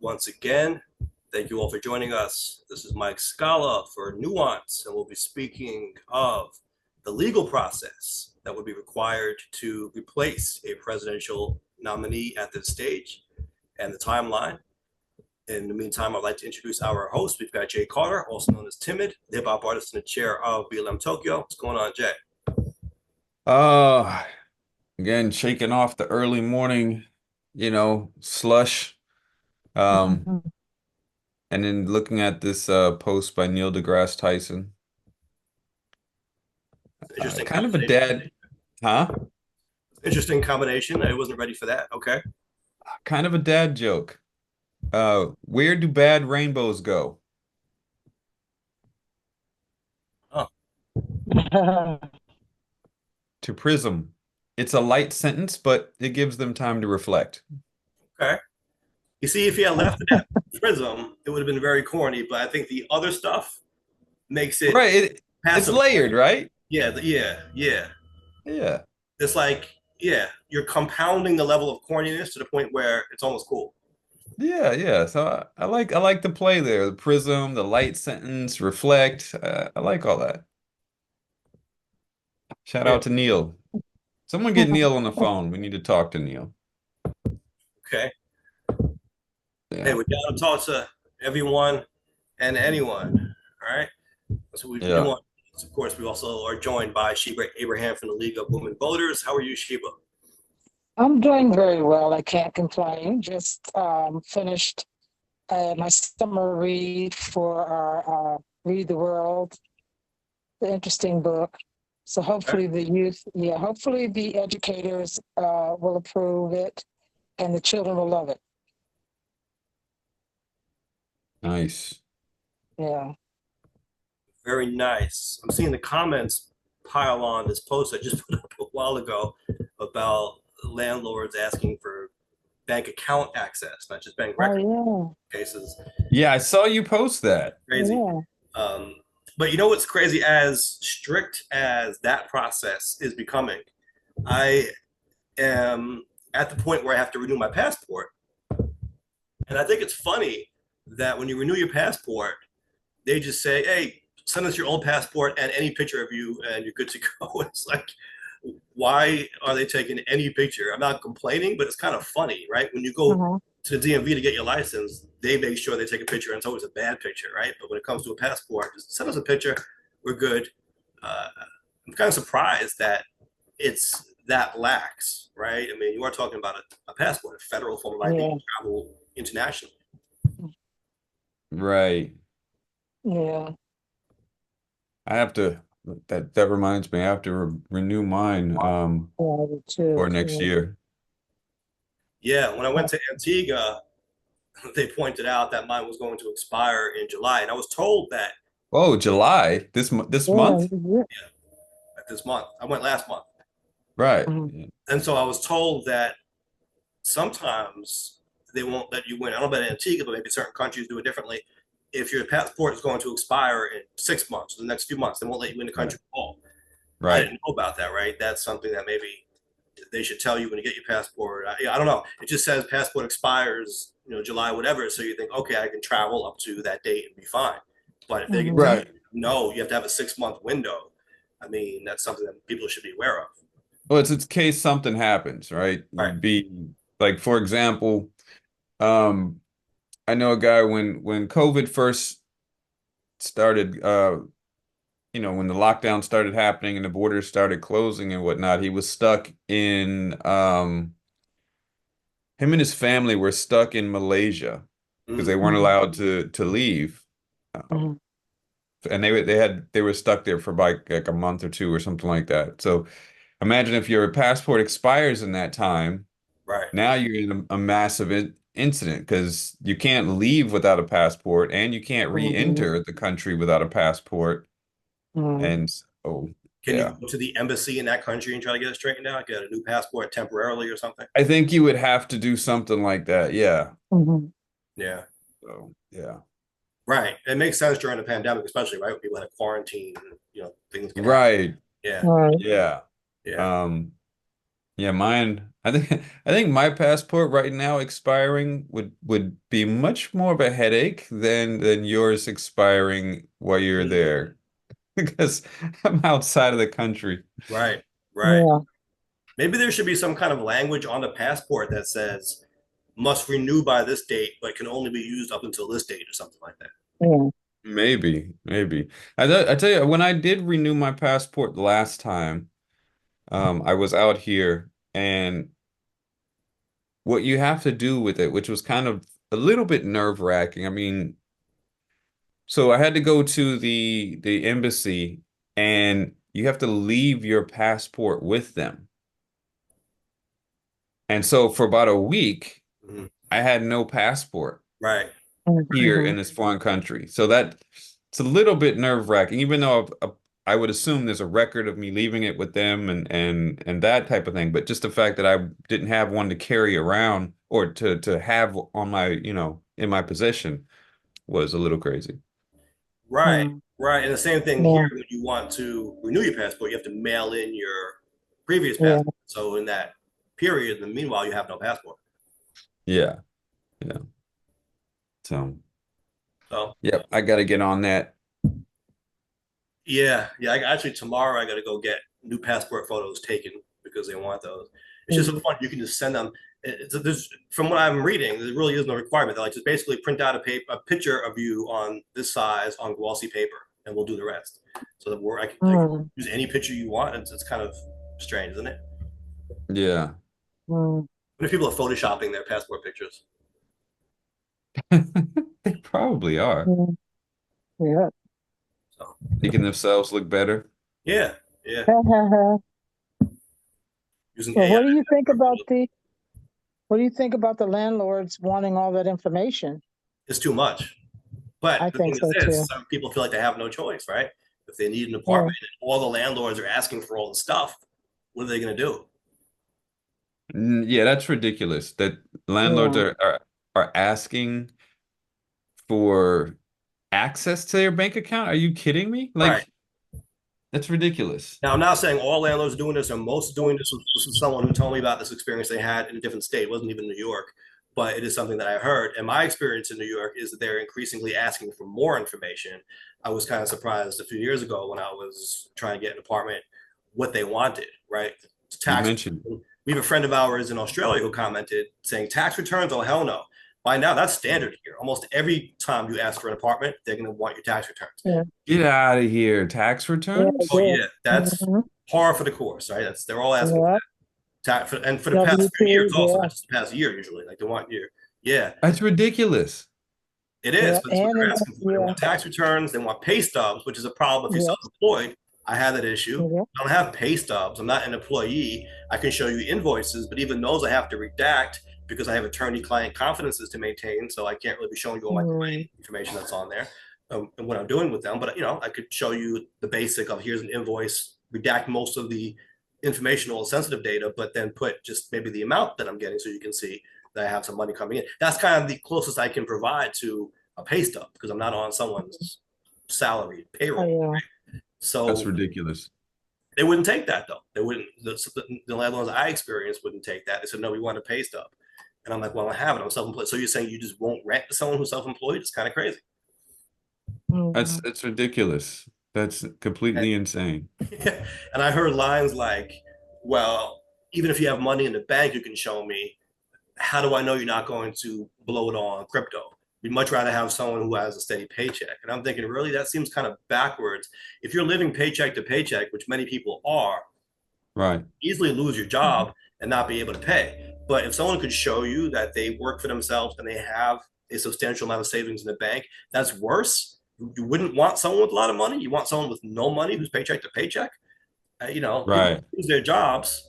once again. Thank you all for joining us. This is Mike Scala for Nuance, and we'll be speaking of the legal process that would be required to replace a presidential nominee at this stage and the timeline. In the meantime, I'd like to introduce our host. We've got Jay Carter, also known as Timid, the hip hop artist in the chair of BLM Tokyo. What's going on, Jay? Uh, Again, shaking off the early morning, slush. Um, Mhm. and then looking at this post by Neil deGrasse Tyson. Interesting Kind of a combination. dad, huh? Interesting combination. I wasn't ready for that. Okay. Kind of a dad joke. Where do bad rainbows go? Oh, To Prism. It's a light sentence, but it gives them time to reflect. okay. You see, if he had left it at Prism, it would have been very corny. But I think the other stuff makes it Right, it's passive. layered, right? Yeah. Yeah. It's like, yeah, you're compounding the level of corniness to the point where it's almost cool. Yeah. So I like the play there. The prism, the light sentence, reflect. I like all that. Shout Yeah. out to Neil. Someone get Neil on the phone. We need to talk to Neil. Okay. Hey, Yeah. we got to talk to everyone and anyone. All right. That's what we do Yeah. on. Of course, we also are joined by Sheba Abraham from the League of Women Voters. How are you, Sheba? I'm doing very well. I can't complain. Just finished my summer read for our Read the World, the interesting book. So Okay. hopefully the youth, hopefully the educators will approve it and the children will love it. Nice. Yeah. Very nice. I'm seeing the comments pile on this post I just put up a while ago about landlords asking for bank account access, not just bank record Oh cases. Yeah, I saw you post that. Crazy. yeah. Um, but you know what's crazy? As strict as that process is becoming, I am at the point where I have to renew my passport. And I think it's funny that when you renew your passport, they just say, hey, send us your old passport and any picture of you and you're good to go. It's like, why are they taking any picture? I'm not complaining, but it's kind of funny, right? When you go Uh-huh. to the DMV to get your license, they make sure they take a picture, and it's always a bad picture, right? But when it comes to a passport, just send us a picture. We're good. I'm kind of surprised that it's that lax, right? I mean, you are talking about a passport, a federal form of ID Yeah. to travel internationally. Right. Yeah. I have to that reminds me, I have to renew mine Yeah, I do too. for next Yeah. year. Yeah, when I went to Antigua, they pointed out that mine was going to expire in July, and I was told that Oh, July. This Yeah. month? Yeah. at this month. I went last month, Right. Mhm. and so I was told that sometimes they won't let you in. I don't know about Antigua, but maybe certain countries do it differently. If your passport is going to expire in 6 months, or the next few months, they won't let you in the country Right. at all. I Right. didn't know about that, right? That's something that maybe they should tell you when you get your passport. I don't know. It just says passport expires, July, whatever. So you think, okay, I can travel up to that date and be fine. But if they can tell Mhm. Right. you, no, you have to have a 6 month window. I mean, that's something that people should be aware of. Well, it's in case something happens, right? Right. You'd be like, for example, um, I know a guy when COVID first started, when the lockdown started happening and the borders started closing and whatnot, he was stuck in him and his family were stuck in Malaysia because they Mm, weren't Mhm. allowed to leave. Um, Mhm. and they were stuck there for like a month or two or something like that. So imagine if your passport expires in that time, right. now you're in a massive incident because you can't leave without a passport and you can't Mhm. re-enter the country without a passport. Mhm. And so, Can you yeah. go to the embassy in that country and try to get it straightened out? Get a new passport temporarily or something? I think you would have to do something like that. Yeah. Mhm. Yeah. So, yeah. Right. It makes sense during the pandemic, especially, right? When people had a quarantine and, things can happen. Right. Yeah. Right. Yeah. Yeah. Um, Yeah, mine. I think my passport right now expiring would be much more of a headache than yours expiring while you're Mm, there because I'm outside of the country. right, right. Yeah, Maybe there should be some kind of language on the passport that says must renew by this date, but can only be used up until this date or something like that. yeah. Maybe, maybe. I tell you, when I did renew my passport last time, I was out here, and what you have to do with it, which was kind of a little bit nerve-wracking. I mean, so I had to go to the embassy, and you have to leave your passport with them. And so for about a week, Mhm. I had no passport Right. here Mm-hmm. in this foreign country. So that it's a little bit nerve-wracking, even though I would assume there's a record of me leaving it with them and that type of thing. But just the fact that I didn't have one to carry around or to have on my, in my possession was a little crazy. Right. Mm. Right. And the same thing here Yeah, when you want to renew your passport, you have to mail in your previous yeah. passport. So in that period, in the meanwhile, you have no passport. Yeah, yeah. So, So yep, I got to get on that. yeah, yeah. Actually, tomorrow I got to go get new passport photos taken because they want those. It's just so Mm. fun. You can just send them. There's, from what I'm reading, there really is no requirement. They like just basically print out a picture of you on this size on glossy paper, and we'll do the rest. So that I can Mm. use any picture you want. It's kind of strange, isn't it? Yeah. Mm. What if people are photoshopping their passport pictures? They probably are Mm. Yeah. So making themselves look better. yeah, yeah. Well, Using what do AI. you think about the landlords wanting all that information? It's too much. But I the think thing is so this, too. some people feel like they have no choice, right? If they need an Yeah. apartment and all the landlords are asking for all the stuff, what are they going to do? Yeah, that's ridiculous. That landlords Yeah. are asking for access to their bank account. Are you kidding me? Right. Like, that's ridiculous. Now, I'm not saying all landlords are doing this or most doing this. This is someone who told me about this experience they had in a different state. It wasn't even New York, but it is something that I heard. And my experience in New York is that they're increasingly asking for more information. I was kind of surprised a few years ago when I was trying to get an apartment what they wanted, right? You Tax. mentioned, We have a friend of ours in Australia who commented saying tax returns, oh hell no. By now, that's standard here. Almost every time you ask for an apartment, they're going to want your tax returns. Yeah. get out of here. Tax Yeah. returns? Oh Yeah. yeah, that's Mm-hmm. par for the course, right? That's they're all asking for Yeah. that. And for the past W few years, two. also Yeah. not just the past year, usually like they want your yeah, That's ridiculous. it is. Yeah. But it's what they're And asking for. They yeah. want tax returns. They want pay stubs, which is a problem if you're Yes. self-employed. I have that issue. Yeah. I don't have pay stubs. I'm not an employee. I can show you invoices, but even those I have to redact because I have attorney-client confidences to maintain. So I can't really be showing you all my Mm. client information that's on there and what I'm doing with them. But I could show you the basic of here's an invoice, redact most of the informational sensitive data, but then put just maybe the amount that I'm getting so you can see that I have some money coming in. That's kind of the closest I can provide to a pay stub because I'm not on someone's salary Oh, payroll. yeah. That's So ridiculous. they wouldn't take that though. They wouldn't. The landlords I experienced wouldn't take that. They said no, we want a pay stub, and I'm like, well, I have it. I'm self-employed. So you're saying you just won't rent to someone who's self-employed? It's kind of crazy. Mm. That's ridiculous. That's And, completely insane. and I heard lines like, well, even if you have money in the bank, you can show me. How do I know you're not going to blow it all on crypto? We'd much rather have someone who has a steady paycheck. And I'm thinking, really, that seems kind of backwards. If you're living paycheck to paycheck, which many people are, Right. easily lose your job and not be able to pay. But if someone could show you that they work for themselves and they have a substantial amount of savings in the bank, that's worse. You wouldn't want someone with a lot of money. You want someone with no money who's paycheck to paycheck. People Right. lose their jobs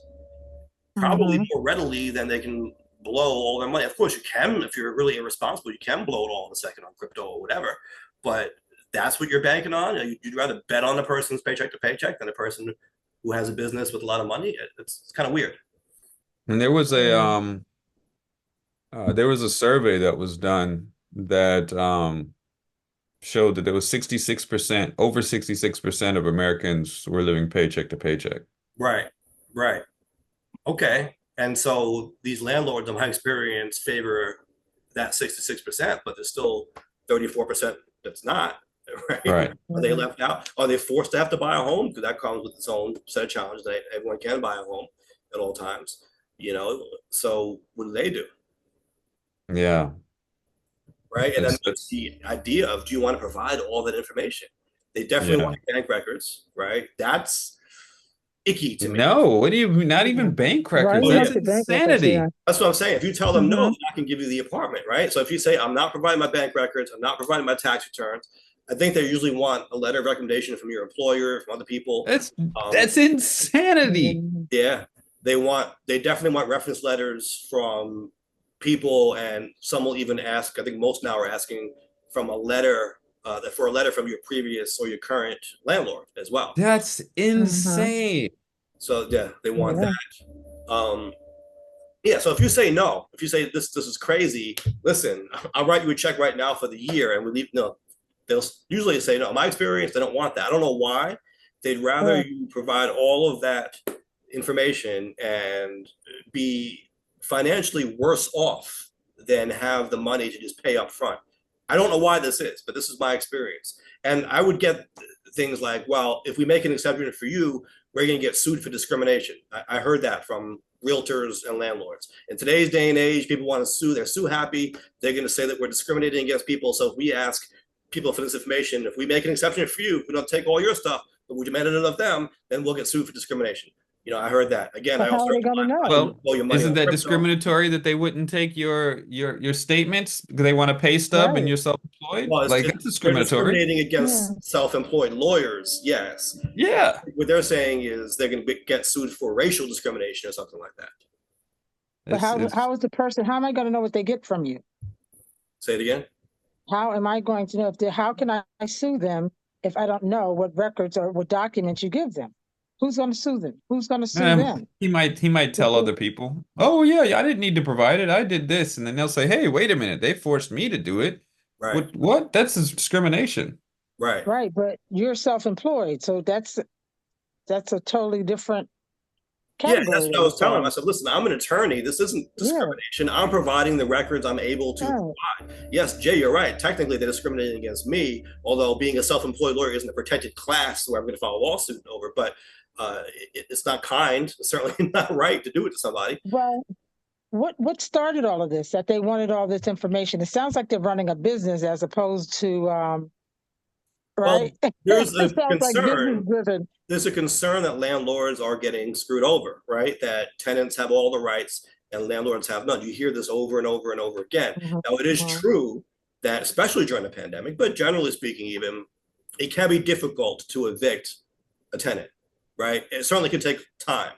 probably Mm-hmm. more readily than they can blow all their money. Of course, you can if you're really irresponsible. You can blow it all in a second on crypto or whatever. But that's what you're banking on. You'd rather bet on the person's paycheck to paycheck than a person who has a business with a lot of money. It's kind of weird. And Mm. there was a survey that was done that showed that there was 66%, over 66% of Americans were living paycheck to paycheck. Right, right. Okay. And so these landlords, in my experience, favor that 66%, but there's still 34% that's not, right? Right. Are they left out? Are they forced to have to buy a home? Because that comes with its own set of challenges. That everyone can buy a home at all times, you know? So what do they do? Yeah. Right? And then it's It's the idea of, do you want to provide all that information? They definitely yeah. want bank records, right? That's icky to me. No, what do you not even Mhm. bank Why records? you Well, That's want yeah, the bank records? Yeah. insanity. that's what I'm saying. If you tell them no, Mm-hmm. then I can give you the apartment, right? So if you say I'm not providing my bank records, I'm not providing my tax returns, I think they usually want a letter of recommendation from your employer, from other people. That's Um, that's insanity. yeah, they definitely want reference letters from people, and some will even ask. I think most now are asking from a letter for a letter from your previous or your current landlord as well. That's Mm-hmm. insane. So yeah, they want Yeah. that. Yeah, so if you say no, if you say this is crazy, listen, I'll write you a check right now for the year, and we leave. No, they'll usually say no. In my experience, they don't want that. I don't know why. They'd rather Right. you provide all of that information and be financially worse off than have the money to just pay up front. I don't know why this is, but this is my experience. And I would get things like, well, if we make an exception for you, we're going to get sued for discrimination. I heard that from realtors and landlords. In today's day and age, people want to sue. They're sue happy. They're going to say that we're discriminating against people. So if we ask people for this information, if we make an exception for you, we don't take all your stuff, but we demand it of them, then we'll get sued for discrimination. You know, I heard that. Again, But I how also are heard they going to I know? can Well, blow your money isn't on that crypto. discriminatory that they wouldn't take your statements because they want a pay stub and Right. you're self-employed? Well, Like that's they're discriminatory. discriminating Yeah. against self-employed lawyers. Yes. Yeah. What they're saying is they're going to get sued for racial discrimination or something like that. But It's how is the person? How am I going to know what they get from you? Say it again. How am I going to know if they? How can I sue them if I don't know what records or what documents you give them? Who's going to sue them? Who's going to sue them? he might tell other people, oh yeah, yeah, I didn't need to provide it. I did this. And then they'll say, hey, wait a minute, they forced me to do it. Right. What? That's discrimination. Right. Right, but you're self-employed, so that's a totally different Yeah, that's category what that I you're was telling him. I saying. said, listen, I'm an attorney. This isn't Yeah, discrimination. I'm providing the records I'm able to right. provide. Yes, Jay, you're right. Technically, they're discriminating against me, although being a self-employed lawyer isn't a protected class where I'm going to file a lawsuit over, but it's not kind. It's certainly not right to do it to somebody. Well, what started all of this? That they wanted all this information. It sounds like they're running a business as opposed to Well, right. there's a It sounds like business concern. driven. There's a concern that landlords are getting screwed over, right? That tenants have all the rights and landlords have none. You hear this over and over and over again. Mhm, Now, it is mhm. true that, especially during the pandemic, but generally speaking, even, it can be difficult to evict a tenant, right? It certainly can take time.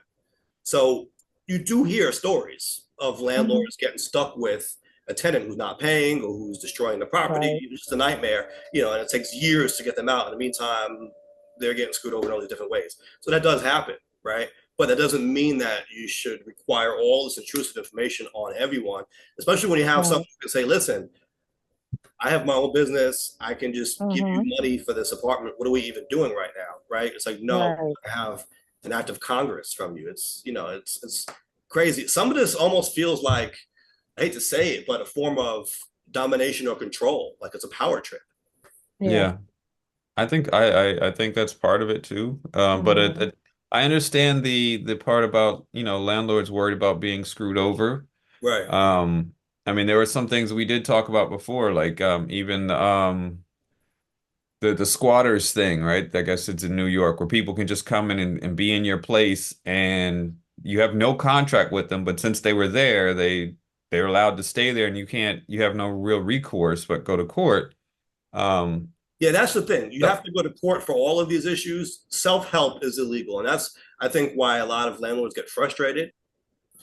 So you do hear stories of Mhm. landlords getting stuck with a tenant who's not paying or who's destroying the property. Right. It's just a nightmare, and it takes years to get them out. In the meantime, they're getting screwed over in all these different ways. So that does happen, right? But that doesn't mean that you should require all this intrusive information on everyone, especially when you have someone Right. who can say, listen, I have my own business. I can just give you Mhm. money for this apartment. What are we even doing right now? Right? It's like, no, Right. I have an act of Congress from you. It's crazy. Some of this almost feels like, I hate to say it, but a form of domination or control. Like it's a power trip. Yeah. Yeah. I think that's part of it too. But Mhm. I understand the part about, landlords worried about being screwed over. Right. Um, I mean, there were some things we did talk about before, like even the squatters thing, right? I guess it's in New York where people can just come in and be in your place and you have no contract with them, but since they were there, they're allowed to stay there and you have no real recourse but go to court. Um, Yeah, that's the thing. You so have to go to court for all of these issues. Self-help is illegal. And that's, I think, why a lot of landlords get frustrated,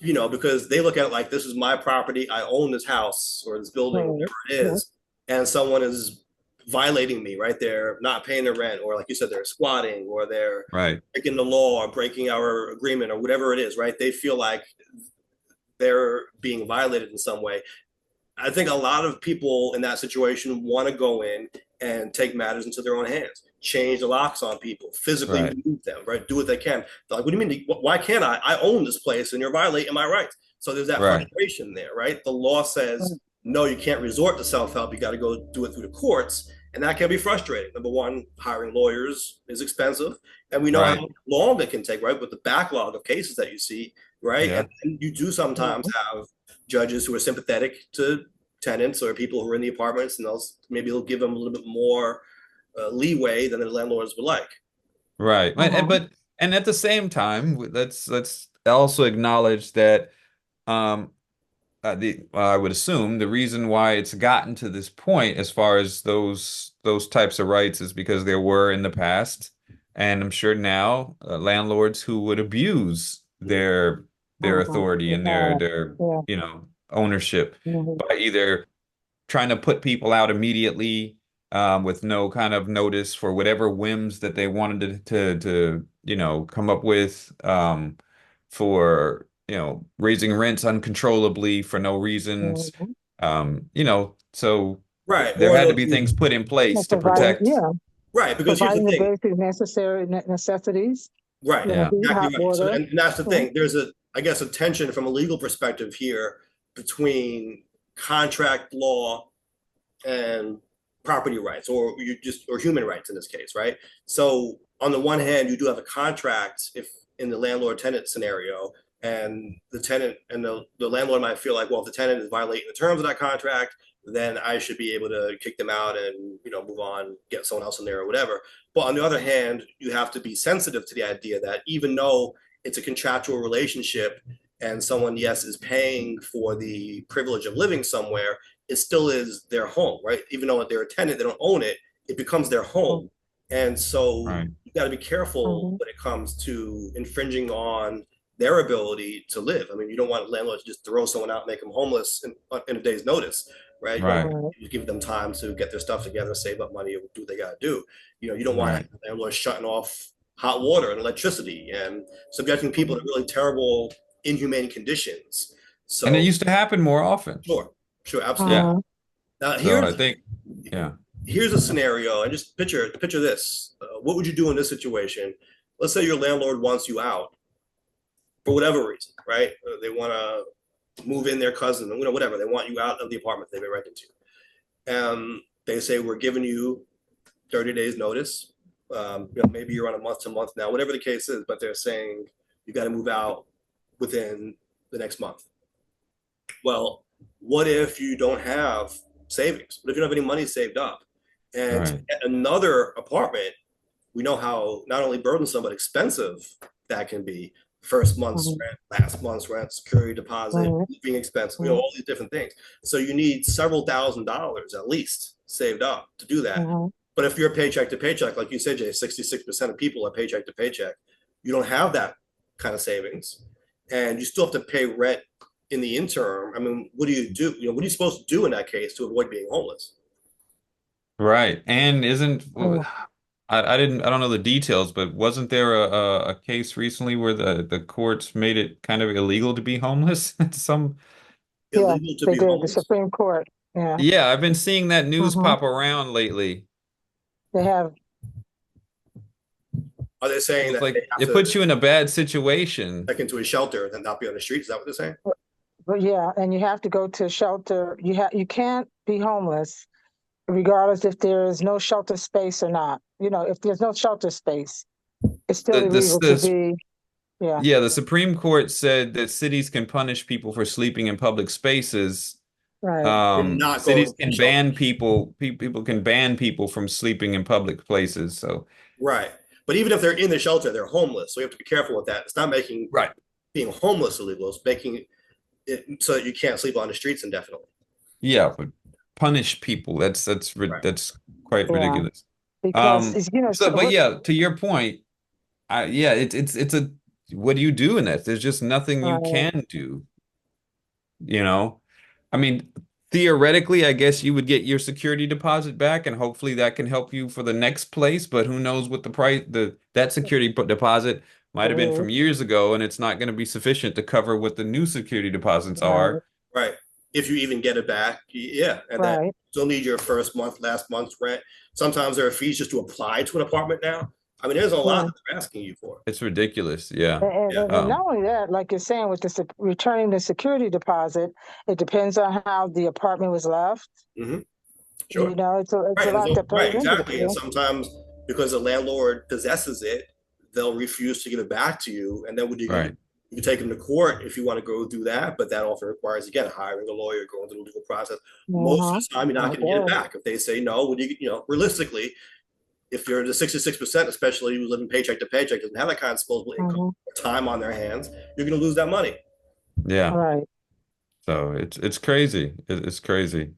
because they look at it like this is my property. I own this house or this building, Right. whatever it is, and someone is violating me right there, not paying the rent, or like you said, they're squatting or they're right. breaking the law or breaking our agreement or whatever it is, right? They feel like they're being violated in some way. I think a lot of people in that situation want to go in and take matters into their own hands. change the locks on people, physically Right. remove them, right? Do what they can. They're like, what do you mean? Why can't I? I own this place and you're violating my rights. So there's that Right. frustration there, right? The law says, no, you can't resort to self-help. You got to go do it through the courts. And that can be frustrating. Number one, hiring lawyers is expensive. And we know Right. how long it can take, right? With the backlog of cases that you see, right? Yeah. And you do sometimes have judges who are sympathetic to tenants or people who are in the apartments, and they'll give them a little bit more leeway than the landlords would like. Right. And at the same time, let's also acknowledge that I would assume the reason why it's gotten to this point as far as those types of rights is because there were in the past, and I'm sure now, landlords who would abuse their authority and their ownership by either trying to put people out immediately with no kind of notice for whatever whims that they wanted to come up with, for raising rents uncontrollably for no reasons, so Right. there Or had to they'll be do, things put in place to providing, protect. right. Because here's the providing the thing. basic necessary necessities, Right. Yeah. heat, Exactly hot right. So, water. and that's the thing. There's I guess, a tension from a legal perspective here between contract law and property rights, or human rights in this case, right? So on the one hand, you do have a contract if in the landlord tenant scenario, and the tenant and the landlord might feel like, well, if the tenant is violating the terms of that contract, then I should be able to kick them out and move on, get someone else in there or whatever. But on the other hand, you have to be sensitive to the idea that even though it's a contractual relationship and someone, yes, is paying for the privilege of living somewhere, it still is their home, right? Even though they're a tenant, they don't own it, it becomes their home. And so Right. you got to be careful when it comes to infringing on their ability to live. I mean, you don't want landlords to just throw someone out and make them homeless in a day's notice, right? Right. You give them time to get their stuff together, save up money, do what they got to do. You don't want Right. landlords shutting off hot water and electricity and subjecting people to really terrible, inhumane conditions. So, And it used to happen more often. Sure, absolutely. Yeah. Now So I think, here's a scenario, and just picture this. What would you do in this situation? Let's say your landlord wants you out for whatever reason, right? They want to move in their cousin, whatever. They want you out of the apartment they've been renting to. They say, we're giving you 30 days notice. Maybe you're on a month to month now, whatever the case is, but they're saying you got to move out within the next month. Well, what if you don't have savings? What if you don't have any money saved up? And at another apartment, we know how not only burdensome but expensive that can be. First month's rent, last month's rent, security deposit, living expense, all these different things. So you need several $1,000s at least saved up to do that. But if you're paycheck to paycheck, like you said, Jay, 66% of people are paycheck to paycheck. You don't have that kind of savings, and you still have to pay rent in the interim. I mean, what do you do? What are you supposed to do in that case to avoid being homeless? right. And I don't know the details, but wasn't there a case recently where the courts made it kind of illegal to be homeless? Illegal to they be did. homeless? The Supreme Court. Yeah. Yeah, I've been seeing that news pop around lately. They have. Are they saying that Like they have it puts you in a bad situation? back into a shelter and not be on the street? Is that what they're saying? But yeah, and you have to go to a shelter. You can't be homeless regardless if there is no shelter space or not. If there's no shelter space, it's still illegal to be. Yeah. Yeah, the Supreme Court said that cities can punish people for sleeping in public spaces. Right. Not Cities going can ban people can ban people from sleeping in public places. So right. But even if they're in the shelter, they're homeless. So you have to be careful with that. It's not making being homeless illegal. It's making it so that you can't sleep on the streets indefinitely. yeah, but punish people. That's quite ridiculous. Because But yeah, to your point, it's a what do you do in that? There's just nothing you can do. I mean, theoretically, I guess you would get your security deposit back, and hopefully that can help you for the next place. But who knows what the price that security deposit might have been from years ago, and it's not going to be sufficient to cover what the new security deposits are. Right. if you even get it back. Yeah, and then Right. still need your first month, last month's rent. Sometimes there are fees just to apply to an apartment now. I mean, there's a lot Yeah. that they're asking you for. It's ridiculous. Yeah. Yeah. And not only that, like you're saying, with the returning the security deposit, it depends on how the apartment was left. Hmm. You Sure. know, it's a Right. lot that Right. plays into it. Exactly. And sometimes because the landlord possesses it, they'll refuse to give it back to you. And then what you can Right. you can take them to court if you want to go do that, but that often requires again hiring a lawyer, going through the legal process. Most of the time, you're not going to get it back. If they say no, what do you know? Realistically, if you're the 66%, especially who live in paycheck to paycheck, doesn't have that kind of disposable income or time on their hands, you're going to lose that money. Yeah. Right. So it's crazy. It's crazy.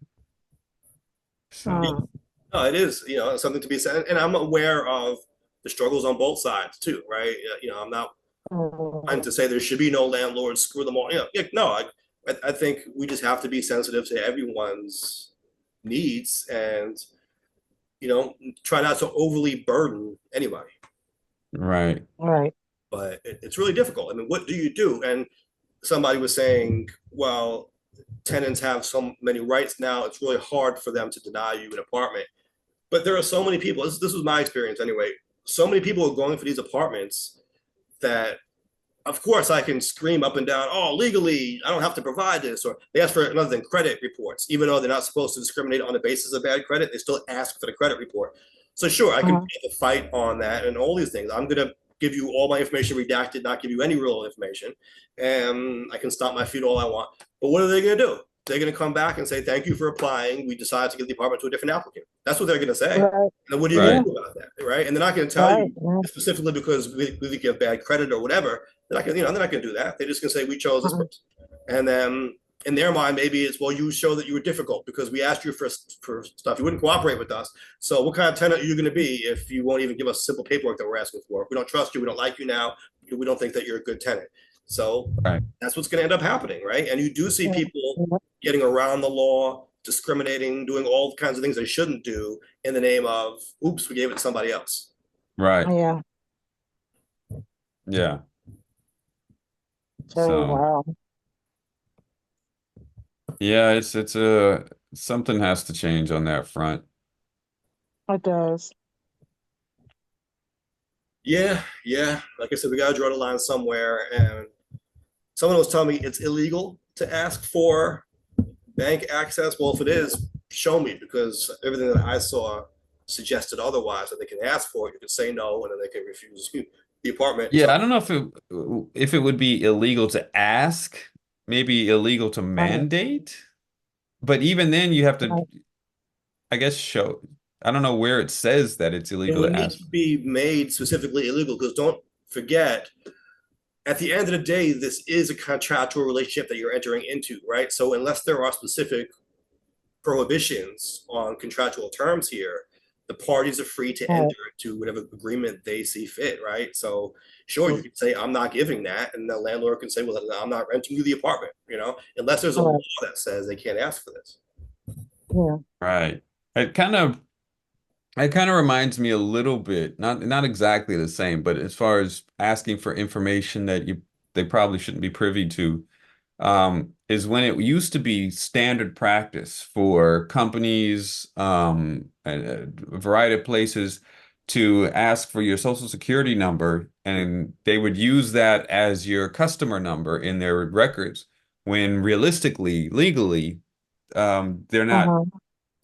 So No, it is, something to be said. And I'm aware of the struggles on both sides too, right? I'm not trying to say there should be no landlords, screw them all. No, I think we just have to be sensitive to everyone's needs and, try not to overly burden anybody. right. Right. But it's really difficult. I mean, what do you do? And somebody was saying, well, tenants have so many rights now, it's really hard for them to deny you an apartment. But there are so many people, this was my experience anyway, so many people are going for these apartments that, of course, I can scream up and down, oh, legally, I don't have to provide this. Or they ask for another than credit reports, even though they're not supposed to discriminate on the basis of bad credit, they still ask for the credit report. So sure, I can pick a fight on that and all these things. I'm going to give you all my information redacted, not give you any real information. And I can stomp my feet all I want. But what are they going to do? They're going to come back and say, thank you for applying. We decided to give the apartment to a different applicant. That's what they're going to say. Right. And then what are you Right. going to do about that? Right. And they're not going to tell Right. you specifically because we think you have bad credit or whatever. They're not going to do that. They're just going to say, we chose this person. And then in their mind, maybe it's, well, you show that you were difficult because we asked you for stuff. You wouldn't cooperate with us. So what kind of tenant are you going to be if you won't even give us simple paperwork that we're asking for? If we don't trust you, we don't like you now, we don't think that you're a good tenant. So Right. that's what's going to end up happening, right? And you do see people getting around the law, discriminating, doing all kinds of things they shouldn't do in the name of, oops, we gave it to somebody else. Right. Yeah. Yeah. Oh, So wow. yeah, it's something has to change on that front. It does. Yeah. Like I said, we got to draw the line somewhere. And someone was telling me it's illegal to ask for bank access. Well, if it is, show me, because everything that I saw suggested otherwise, that they can ask for it. You can say no, and then they can refuse the apartment. Yeah, I don't know if it would be illegal to ask, maybe illegal to mandate, but even then you have to, I guess, show. I don't know where it says that it's It illegal would to need ask. to be made specifically illegal, because don't forget, at the end of the day, this is a contractual relationship that you're entering into, right? So unless there are specific prohibitions on contractual terms here, the parties are free to enter into whatever agreement they see fit, right? So sure, you could say, I'm not giving that, and the landlord can say, well, I'm not renting you the apartment, unless there's a law that says they can't ask for this. Yeah. Right. It kind of reminds me a little bit, not exactly the same, but as far as asking for information that they probably shouldn't be privy to, is when it used to be standard practice for companies, and a variety of places to ask for your social security number, and they would use that as your customer number in their records, when realistically, legally, they're not,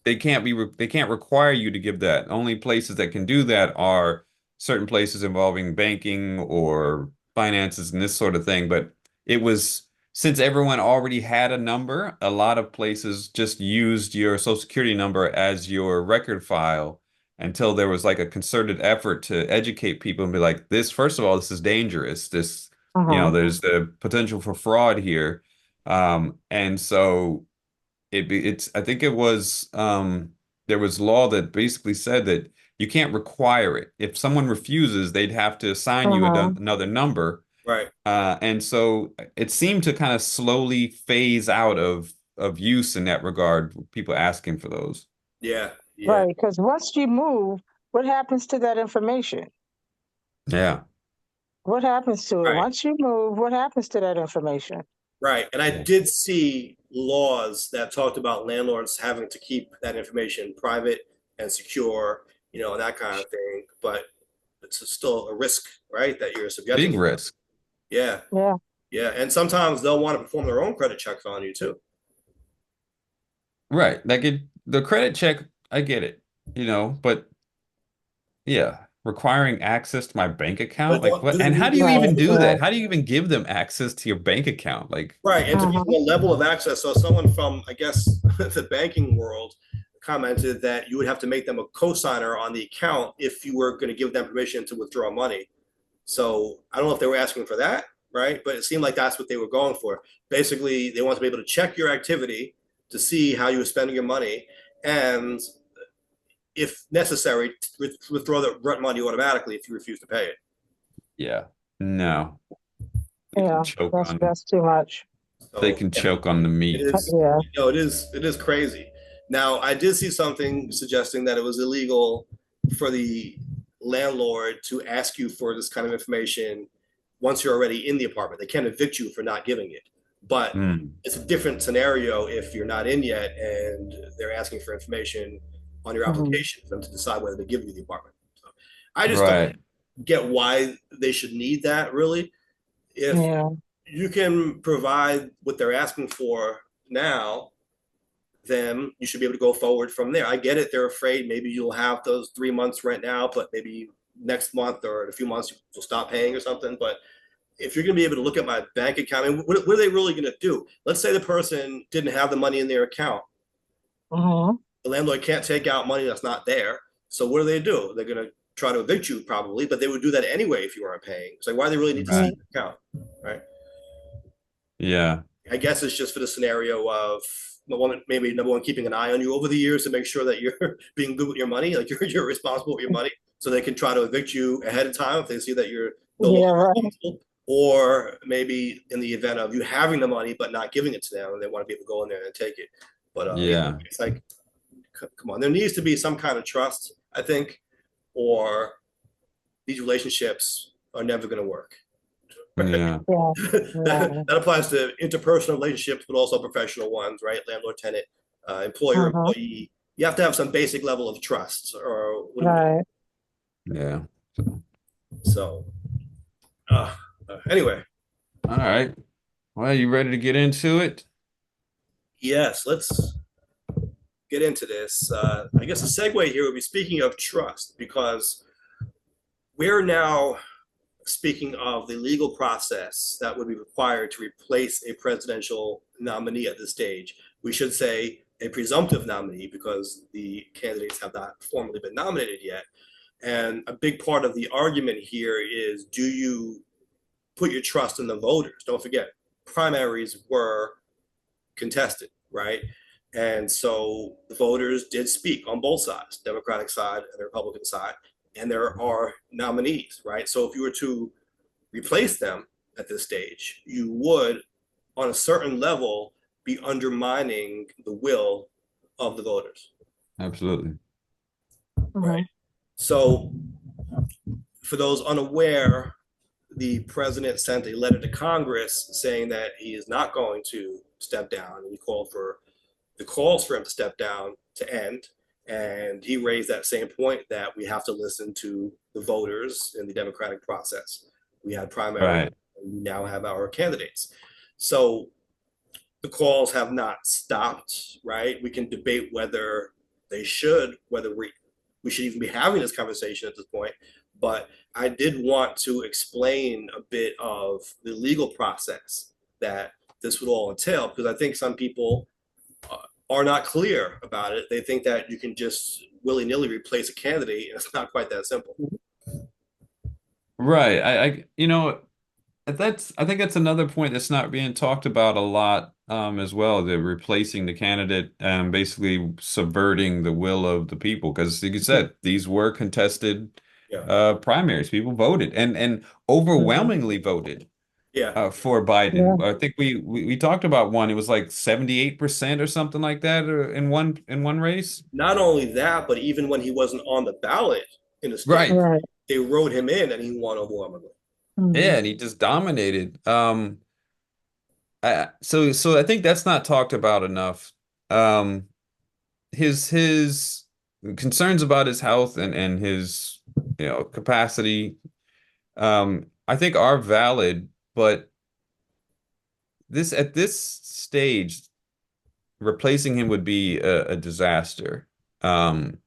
they can't require you to give that. Only places that can do that are certain places involving banking or finances and this sort of thing. But it was, since everyone already had a number, a lot of places just used your social security number as your record file until there was like a concerted effort to educate people and be like, this, first of all, this is dangerous. This, there's the potential for fraud here. And so it's I think it was there was law that basically said that you can't require it. If someone refuses, they'd have to assign you another number. Right. And so it seemed to kind of slowly phase out of use in that regard, people asking for those. Yeah. Right, because once you move, what happens to that information? Yeah. What happens to it? Right. Once you move, what happens to that information? Right. And I Yeah. did see laws that talked about landlords having to keep that information private and secure, and that kind of thing. But it's still a risk, right? That you're subjecting. Big risk. Yeah. Yeah. Yeah. And sometimes they'll want to perform their own credit checks on you too. Right. Like the credit check, I get it, but yeah, requiring access to my bank account, But like do what? they And how need do to you be Right. even do Yeah. that? How do you even give them access to your bank account? Like, right? And to be Uh-huh. the level of access. So someone from, I guess, the banking world commented that you would have to make them a co-signer on the account if you were going to give them permission to withdraw money. So I don't know if they were asking for that, right? But it seemed like that's what they were going for. Basically, they want to be able to check your activity to see how you were spending your money, and if necessary, withdraw the rent money automatically if you refuse to pay it. yeah, no, they can Yeah. choke That's on, that's too much. they So can yeah, choke on the it meat. is. Yeah. It is crazy. Now, I did see something suggesting that it was illegal for the landlord to ask you for this kind of information once you're already in the apartment. They can't evict you for not giving it. But Mm, it's a different scenario if you're not in yet and they're asking for information on your Hmm. application for them to decide whether to give you the apartment. So I just don't right. get why they should need that really. If Yeah. you can provide what they're asking for now, then you should be able to go forward from there. I get it. They're afraid maybe you'll have those 3 months rent now, but maybe next month or in a few months you'll stop paying or something. But if you're going to be able to look at my bank account, I mean, what are they really going to do? Let's say the person didn't have the money in their account. Hmm. The landlord can't take out money that's not there. So what do? They're going to try to evict you probably, but they would do that anyway if you weren't paying. It's like, why do they really need to see Right. your account? Right. Yeah. I guess it's just for the scenario of maybe number one, keeping an eye on you over the years to make sure that you're being good with your money, like you're responsible with your money, so they can try to evict you ahead of time if they see that you're no Yeah. longer Right. responsible. Or maybe in the event of you having the money but not giving it to them, and they want to be able to go in there and take it. But Yeah. it's like, come on, there needs to be some kind of trust, I think, or these relationships are never going to work. Yeah. Yeah. that, Yeah. that applies to interpersonal relationships, but also professional ones, right? Landlord, tenant, employer, Uh-huh. employee. You have to have some basic level of trust, or what do we do? Right. Yeah. So, So, uh, anyway, all right. Well, you ready to get into it? yes, let's get into this. I guess a segue here would be speaking of trust, because we're now speaking of the legal process that would be required to replace a presidential nominee at this stage. We should say a presumptive nominee because the candidates have not formally been nominated yet. And a big part of the argument here is, do you put your trust in the voters? Don't forget, primaries were contested, right? And so the voters did speak on both sides, Democratic side and the Republican side, and there are nominees, right? So if you were to replace them at this stage, you would, on a certain level, be undermining the will of the voters, Absolutely. right? Hmm. So, for those unaware, the president sent a letter to Congress saying that he is not going to step down, and he called for the calls for him to step down to end. And he raised that same point that we have to listen to the voters in the democratic process. We had primary, Right. and we now have our candidates. So the calls have not stopped, right? We can debate whether they should, whether we should even be having this conversation at this point. But I did want to explain a bit of the legal process that this would all entail, because I think some people are not clear about it. They think that you can just willy-nilly replace a candidate, and it's not quite that simple. Right. I think that's another point that's not being talked about a lot as well, the replacing the candidate, basically subverting the will of the people. Because like you said, these were contested Yeah, primaries. People voted and Hmm. overwhelmingly voted yeah. for Yeah. Biden. I think we talked about one. It was like 78% or something like that in one race. Not only that, but even when he wasn't on the ballot in the state, Right. Right. they wrote him in, and he won overwhelmingly. Hmm. Yeah, and he just dominated. So I think that's not talked about enough. Um, his concerns about his health and his capacity, I think are valid, but at this stage, replacing him would be a disaster. Um,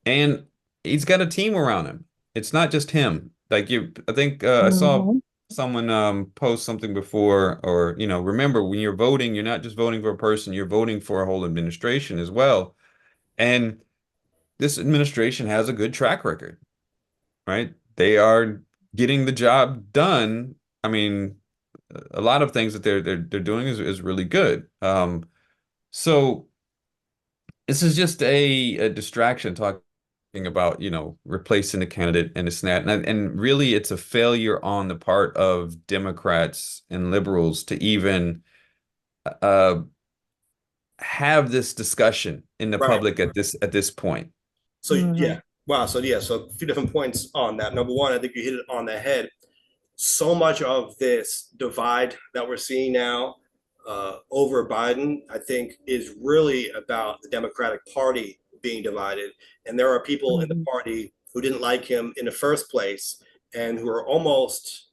and he's got a team around him. It's not just him. Like I think I saw Mhm. someone post something before, or remember when you're voting, you're not just voting for a person, you're voting for a whole administration as well. And this administration has a good track record, right? They are getting the job done. I mean, a lot of things that they're doing is really good. So this is just a distraction talking about, replacing the candidate and this and that. And really it's a failure on the part of Democrats and liberals to even uh have this discussion in the Right. public at this point. So Mhm. yeah, wow. So yeah, so a few different points on that. Number one, I think you hit it on the head. So much of this divide that we're seeing now over Biden, I think, is really about the Democratic Party being divided. And there are people in the Mhm. party who didn't like him in the first place and who are almost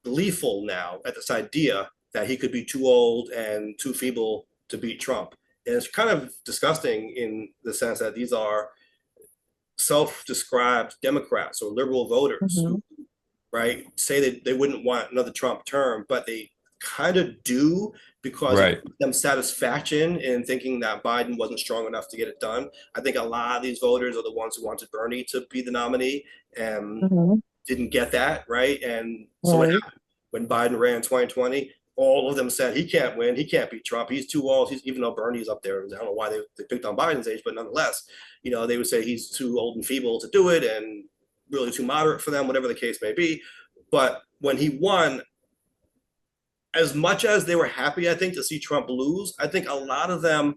gleeful now at this idea that he could be too old and too feeble to beat Trump. And it's kind of disgusting in the sense that these are self-described Democrats or liberal voters who, Mhm. right, say that they wouldn't want another Trump term, but they kind of do because it Right. gives them satisfaction in thinking that Biden wasn't strong enough to get it done. I think a lot of these voters are the ones who wanted Bernie to be the nominee and Mhm. didn't get that, right? And so what Right. happened when Biden ran in 2020? All of them said he can't win, he can't beat Trump, he's too old. Even though Bernie's up there, I don't know why they picked on Biden's age, but nonetheless, they would say he's too old and feeble to do it, and really too moderate for them, whatever the case may be. But when he won, as much as they were happy, I think, to see Trump lose, I think a lot of them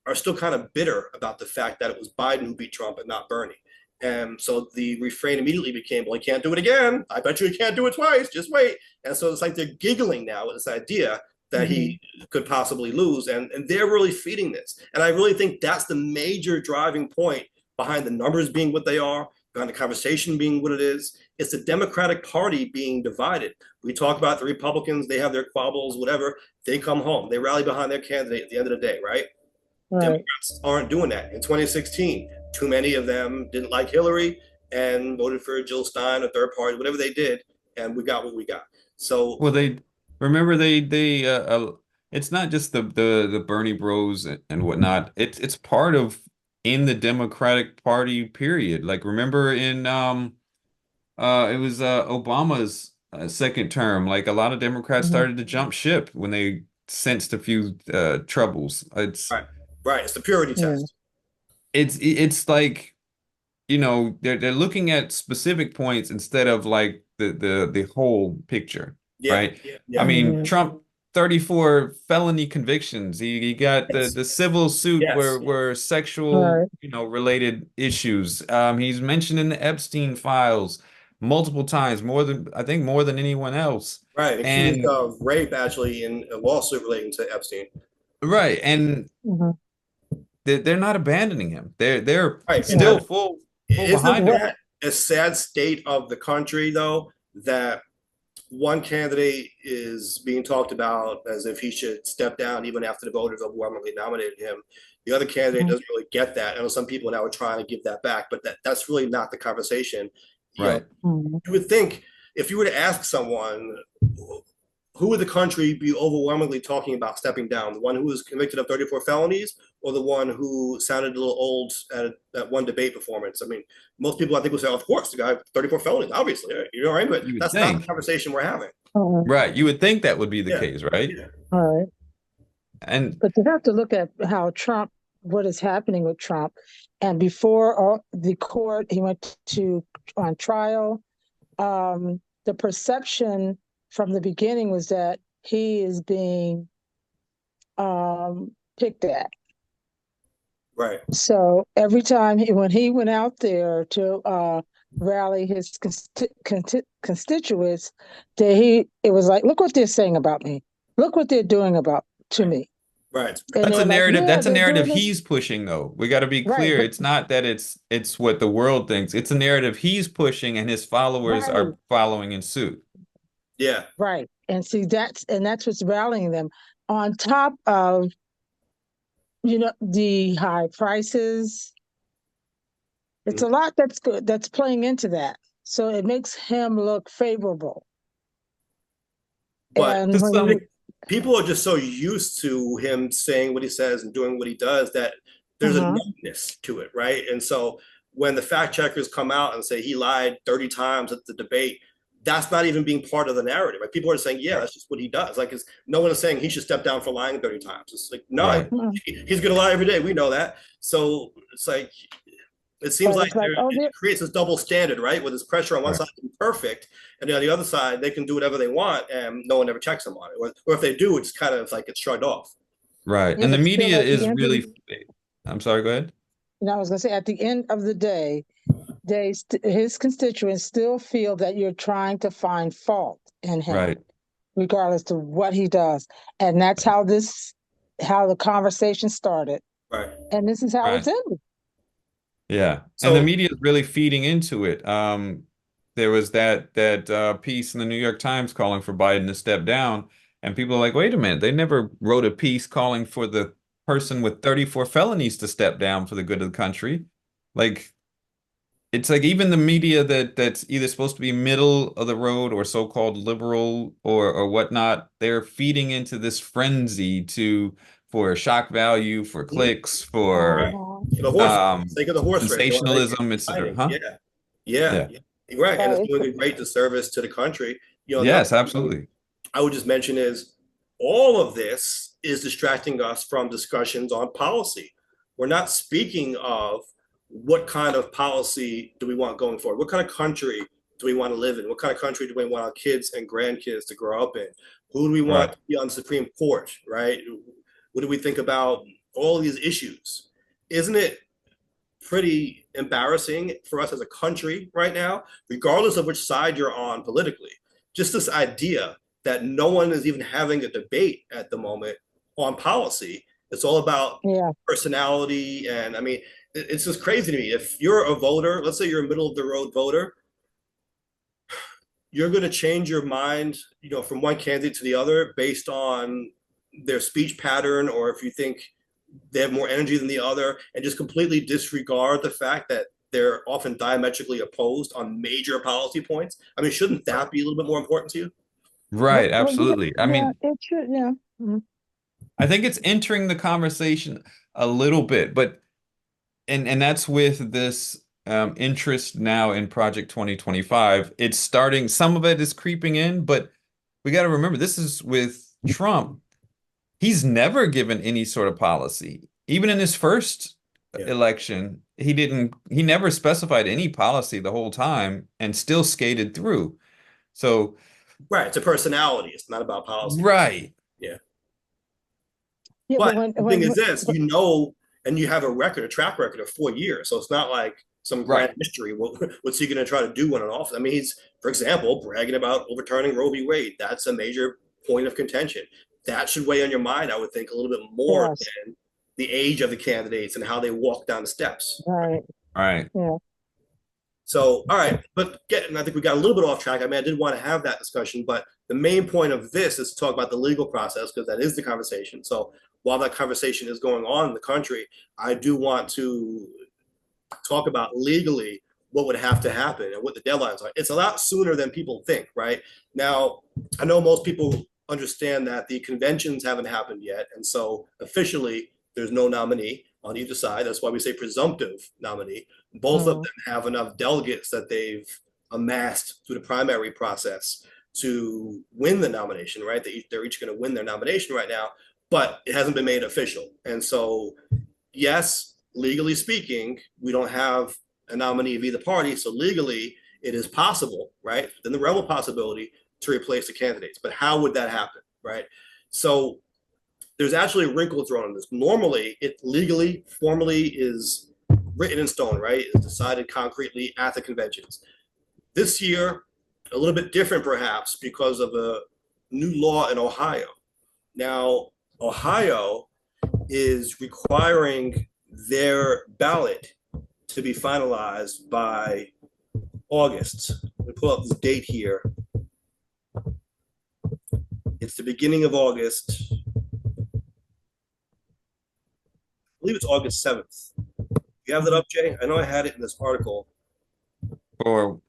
are still kind of bitter about the fact that it was Biden who beat Trump and not Bernie. And so the refrain immediately became, well, he can't do it again. I bet you he can't do it twice. Just wait. And so it's like they're giggling now with this idea that Mhm. he could possibly lose. And they're really feeding this. And I really think that's the major driving point behind the numbers being what they are, behind the conversation being what it is. It's the Democratic Party being divided. We talk about the Republicans, they have their quabbles, whatever. They come home, they rally behind their candidate at the end of the day, right? Right. Democrats aren't doing that. In 2016, too many of them didn't like Hillary and voted for Jill Stein, a third party, whatever they did, and we got what we got. So, Well, they remember it's not just the Bernie Bros and whatnot. It's part of in the Democratic Party period. Like remember in it was Obama's second term. Like a lot of Democrats Mhm. started to jump ship when they sensed a few troubles. right, right, it's the purity Yeah. test. It's like they're looking at specific points instead of like the whole picture, Yeah, right? yeah, I yeah. mean, Mhm. Trump 34 felony convictions. He got the Yes, the civil suit yes, where sexual, Right. related issues. He's mentioned in the Epstein files multiple times, I think more than anyone else. right. Accused And of rape actually in a lawsuit relating to Epstein. right, and Mhm. they're not abandoning him. They're Right, and still Right. full isn't behind him. Right. that a sad state of the country though? That one candidate is being talked about as if he should step down even after the voters overwhelmingly nominated him. The other candidate Mhm. doesn't really get that. I know some people now are trying to give that back, but that's really not the conversation. Right. Mhm. You would think if you were to ask someone who would the country be overwhelmingly talking about stepping down? The one who was convicted of 34 felonies or the one who sounded a little old at that one debate performance? I mean, most people I think would say, of course, the guy 34 felonies, obviously, you know, right? But You would that's not the think. conversation we're having. Mhm. Right. You would think that would be the Yeah. case, right? Yeah. All right. And But you have to look at how Trump, what is happening with Trump. And before the court, he went to on trial. The perception from the beginning was that he is being picked at. Right. So every time when he went out there to rally his constituents, it was like, look what they're saying about me. Look what they're doing about to me. Right. And That's a they're like, narrative. yeah, That's a they're narrative doing this. he's pushing, though. We got to be Right, clear. but It's not that it's what the world thinks. It's a narrative he's pushing, and his followers right, are following in suit. Yeah. right. And see, that's what's rallying them on top of, the high prices. It's a lot that's good that's playing into that. So it makes him look favorable. But And To when some, you, people are just so used to him saying what he says and doing what he does that there's a uh-huh, numbness to it, right? And so when the fact checkers come out and say he lied 30 times at the debate, that's not even being part of the narrative. Right? People are saying, yeah, that's just what he does. Like, no one is saying he should step down for lying 30 times. It's like, no, right, he's going to lie every day. We know that. So it's like, it seems but like it's like, oh, it creates this double standard, right? With this pressure on one right, side to be perfect, and then on the other side, they can do whatever they want, and no one ever checks them on it. Or if they do, it's kind of like it's shrugged off. right. yeah, And the but still media at the is end of, really, I'm sorry, go ahead. I was gonna say at the end of the day, his constituents still feel that you're trying to find fault in him, Right, regardless to what he does. And that's how the conversation started. Right. And this is how right. it's ended. Yeah. And the So media is really feeding into it. There was that piece in the New York Times calling for Biden to step down, and people are like, wait a minute, they never wrote a piece calling for the person with 34 felonies to step down for the good of the country. Like, it's like even the media that's either supposed to be middle of the road or so-called liberal or whatnot, they're feeding into this frenzy for shock value, for clicks, for right. Uh-huh. For the horse, um sake of the horse race, they want to make it sensationalism, etc. exciting. Huh? Yeah, yeah, Yeah. yeah. You're right, and it's Right. doing a great disservice to the country. Another Yes, thing absolutely. I would just mention is all of this is distracting us from discussions on policy. We're not speaking of what kind of policy do we want going forward? What kind of country do we want to live in? What kind of country do we want our kids and grandkids to grow up in? Who do we want Right. to be on the Supreme Court, right? What do we think about all of these issues? Isn't it pretty embarrassing for us as a country right now, regardless of which side you're on politically? Just this idea that no one is even having a debate at the moment on policy. It's all about Yeah. personality. And I mean, it's just crazy to me. If you're a voter, let's say you're a middle of the road voter, you're going to change your mind, from one candidate to the other based on their speech pattern, or if you think they have more energy than the other, and just completely disregard the fact that they're often diametrically opposed on major policy points. I mean, shouldn't that be a little bit more important to you? Right, Well, yeah, absolutely. I yeah, mean, it should, yeah. Mhm. I think it's entering the conversation a little bit, but and that's with this interest now in Project 2025. It's starting, some of it is creeping in, but we got to remember this is with Trump. He's never given any sort of policy. Even in his first Yeah. election, he never specified any policy the whole time and still skated through. So, Right. It's a personality. It's not about policy. right, Yeah. Yeah, but But the thing is this, but and you have a track record of 4 years. So it's not like some right, grand mystery. What's he going to try to do when in office? I mean, he's, for example, bragging about overturning Roe v. Wade. That's a major point of contention. That should weigh on your mind, I would think, a little bit more yes, than the age of the candidates and how they walk down the steps. right, right. yeah, So, all right, but I think we got a little bit off track. I mean, I did want to have that discussion, but the main point of this is to talk about the legal process because that is the conversation. So, while that conversation is going on in the country, I do want to talk about legally what would have to happen and what the deadlines are. It's a lot sooner than people think, right? Now, I know most people understand that the conventions haven't happened yet, and so officially there's no nominee on either side. That's why we say presumptive nominee. Both of mm, them have enough delegates that they've amassed through the primary process to win the nomination, right? They're each going to win their nomination right now, but it hasn't been made official. And so, yes, legally speaking, we don't have a nominee of either party. So legally, it is possible, right, within the realm of possibility to replace the candidates. But how would that happen, right? So there's actually a wrinkle thrown in this. Normally, it legally, formally is written in stone, right? It's decided concretely at the conventions. This year, a little bit different perhaps because of a new law in Ohio. Now, Ohio is requiring their ballot to be finalized by August. Let me pull up this date here. It's the beginning of August. I believe it's August 7th. You have that up, Jay? I know I had it in this article. Or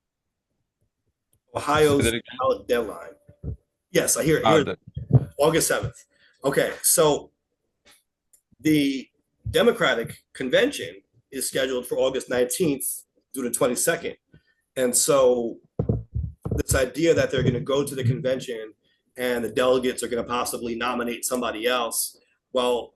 Ohio's ballot deadline. Yes, I hear it. Here, August 7th. Okay, so the Democratic convention is scheduled for August 19th through the 22nd. And so this idea that they're going to go to the convention and the delegates are going to possibly nominate somebody else, well,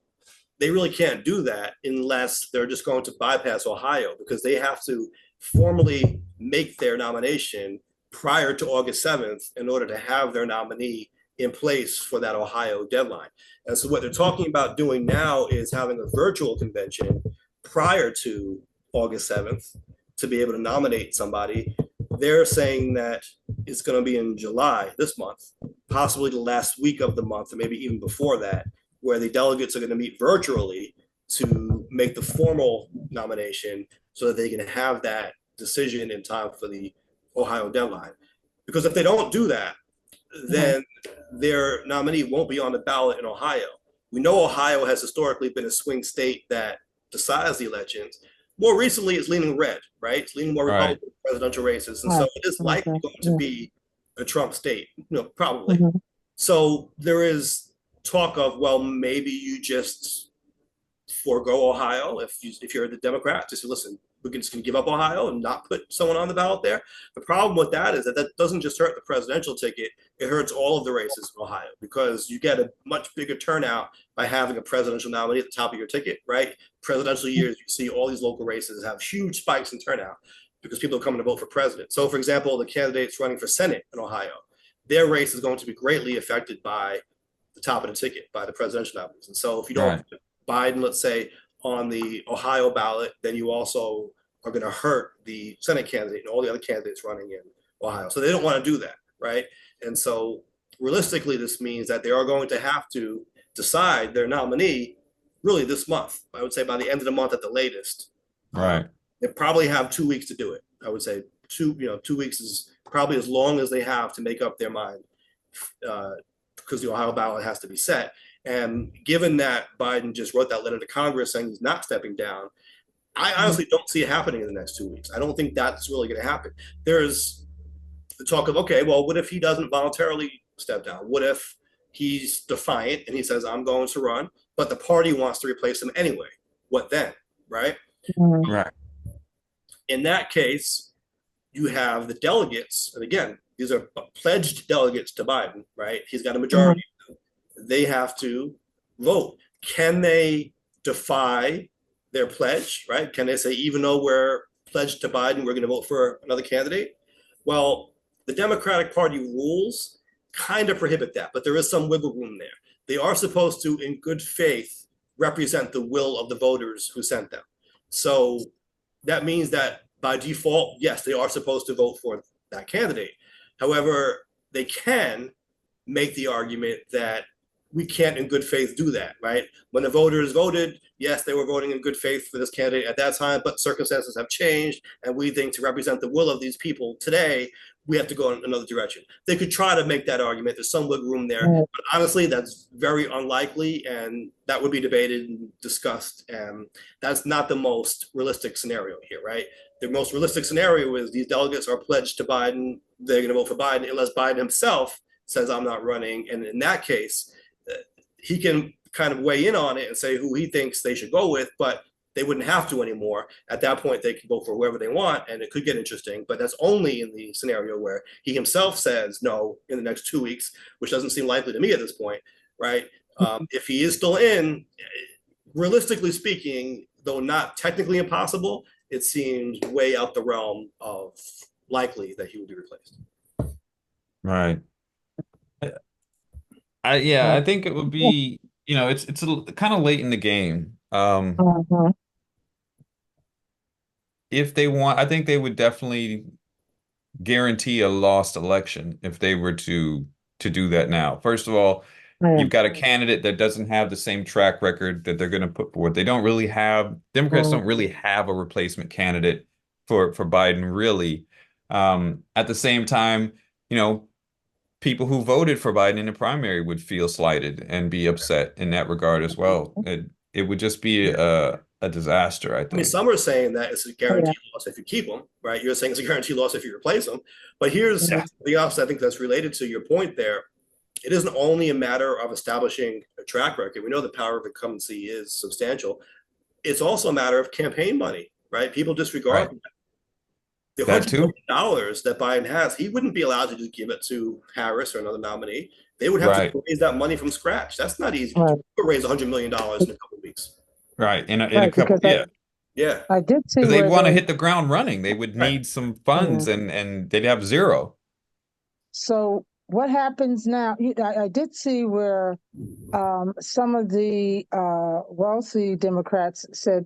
they really can't do that unless they're just going to bypass Ohio, because they have to formally make their nomination prior to August 7th in order to have their nominee in place for that Ohio deadline. And so what they're talking about doing now is having a virtual convention prior to August 7th to be able to nominate somebody. They're saying that it's going to be in July, this month, possibly the last week of the month, or maybe even before that, where the delegates are going to meet virtually to make the formal nomination so that they can have that decision in time for the Ohio deadline. Because if they don't do that, then their nominee won't be on the ballot in Ohio. We know Ohio has historically been a swing state that decides the elections. More recently, it's leaning red, right? It's leaning more Republican presidential races. And so it is likely going to be a Trump state, probably. So there is talk of, well, maybe you just forego Ohio if you're the Democrat. Just say, listen, we're just going to give up Ohio and not put someone on the ballot there. The problem with that is that doesn't just hurt the presidential ticket, it hurts all of the races in Ohio, because you get a much bigger turnout by having a presidential nominee at the top of your ticket, right? Presidential years, you see all these local races have huge spikes in turnout because people are coming to vote for president. So, for example, the candidates running for Senate in Ohio, their race is going to be greatly affected by the top of the ticket, by the presidential nominees. And so if you don't put Biden, let's say, on the Ohio ballot, then you also are going to hurt the Senate candidate and all the other candidates running in Ohio. So they don't want to do that, right? And so realistically, this means that they are going to have to decide their nominee really this month. I would say by the end of the month at the latest. Right. They probably have 2 weeks to do it. I would say 2 weeks is probably as long as they have to make up their mind, because the Ohio ballot has to be set. And given that Biden just wrote that letter to Congress saying he's not stepping down, I honestly don't see it happening in the next 2 weeks. I don't think that's really going to happen. There's the talk of, okay, well, what if he doesn't voluntarily step down? What if he's defiant and he says, I'm going to run, but the party wants to replace him anyway? What then, right? Right. In that case, you have the delegates, and again, these are pledged delegates to Biden, right? He's got a majority. They have to vote. Can they defy their pledge, right? Can they say, even though we're pledged to Biden, we're going to vote for another candidate? Well, the Democratic Party rules kind of prohibit that, but there is some wiggle room there. They are supposed to, in good faith, represent the will of the voters who sent them. So that means that by default, yes, they are supposed to vote for that candidate. However, they can make the argument that we can't in good faith do that, right? When the voters voted, yes, they were voting in good faith for this candidate at that time, but circumstances have changed, and we think to represent the will of these people today, we have to go in another direction. They could try to make that argument. There's some wiggle room there, but honestly, that's very unlikely, and that would be debated and discussed, and that's not the most realistic scenario here, right? The most realistic scenario is these delegates are pledged to Biden, they're going to vote for Biden, unless Biden himself says, I'm not running, and in that case, he can kind of weigh in on it and say who he thinks they should go with, but they wouldn't have to anymore. At that point, they can vote for whoever they want, and it could get interesting, but that's only in the scenario where he himself says no in the next 2 weeks, which doesn't seem likely to me at this point, right? If he is still in, realistically speaking, though not technically impossible, it seems way out the realm of likely that he will be replaced. Right. I think it would be, it's kind of late in the game. If they want, I think they would definitely guarantee a lost election if they were to do that now. First of all, you've got a candidate that doesn't have the same track record that they're going to put forward. They don't really have, Democrats don't really have a replacement candidate for Biden, really. At the same time, you know, people who voted for Biden in the primary would feel slighted and be upset in that regard as well. It would just be a disaster, I I mean, think. some are saying that it's a guaranteed loss if you keep them, right? You're saying it's a guaranteed loss if you replace them. But here's the else I think that's related to your point there. It isn't only a matter of establishing a track record. We know the power of incumbency is substantial. It's also a matter of campaign money, right? People disregard Right. the That $100 too. million that Biden has. He wouldn't be allowed to just give it to Harris or another nominee. They would have Right. to raise that money from scratch. That's not easy. Right. You could raise $100 million in a couple of weeks. Right. In a Right, couple, because Yeah. I did see because they'd where want to they, hit the ground running. They would Right. need some funds and they'd have zero. so what happens now? I did see where some of the wealthy Democrats said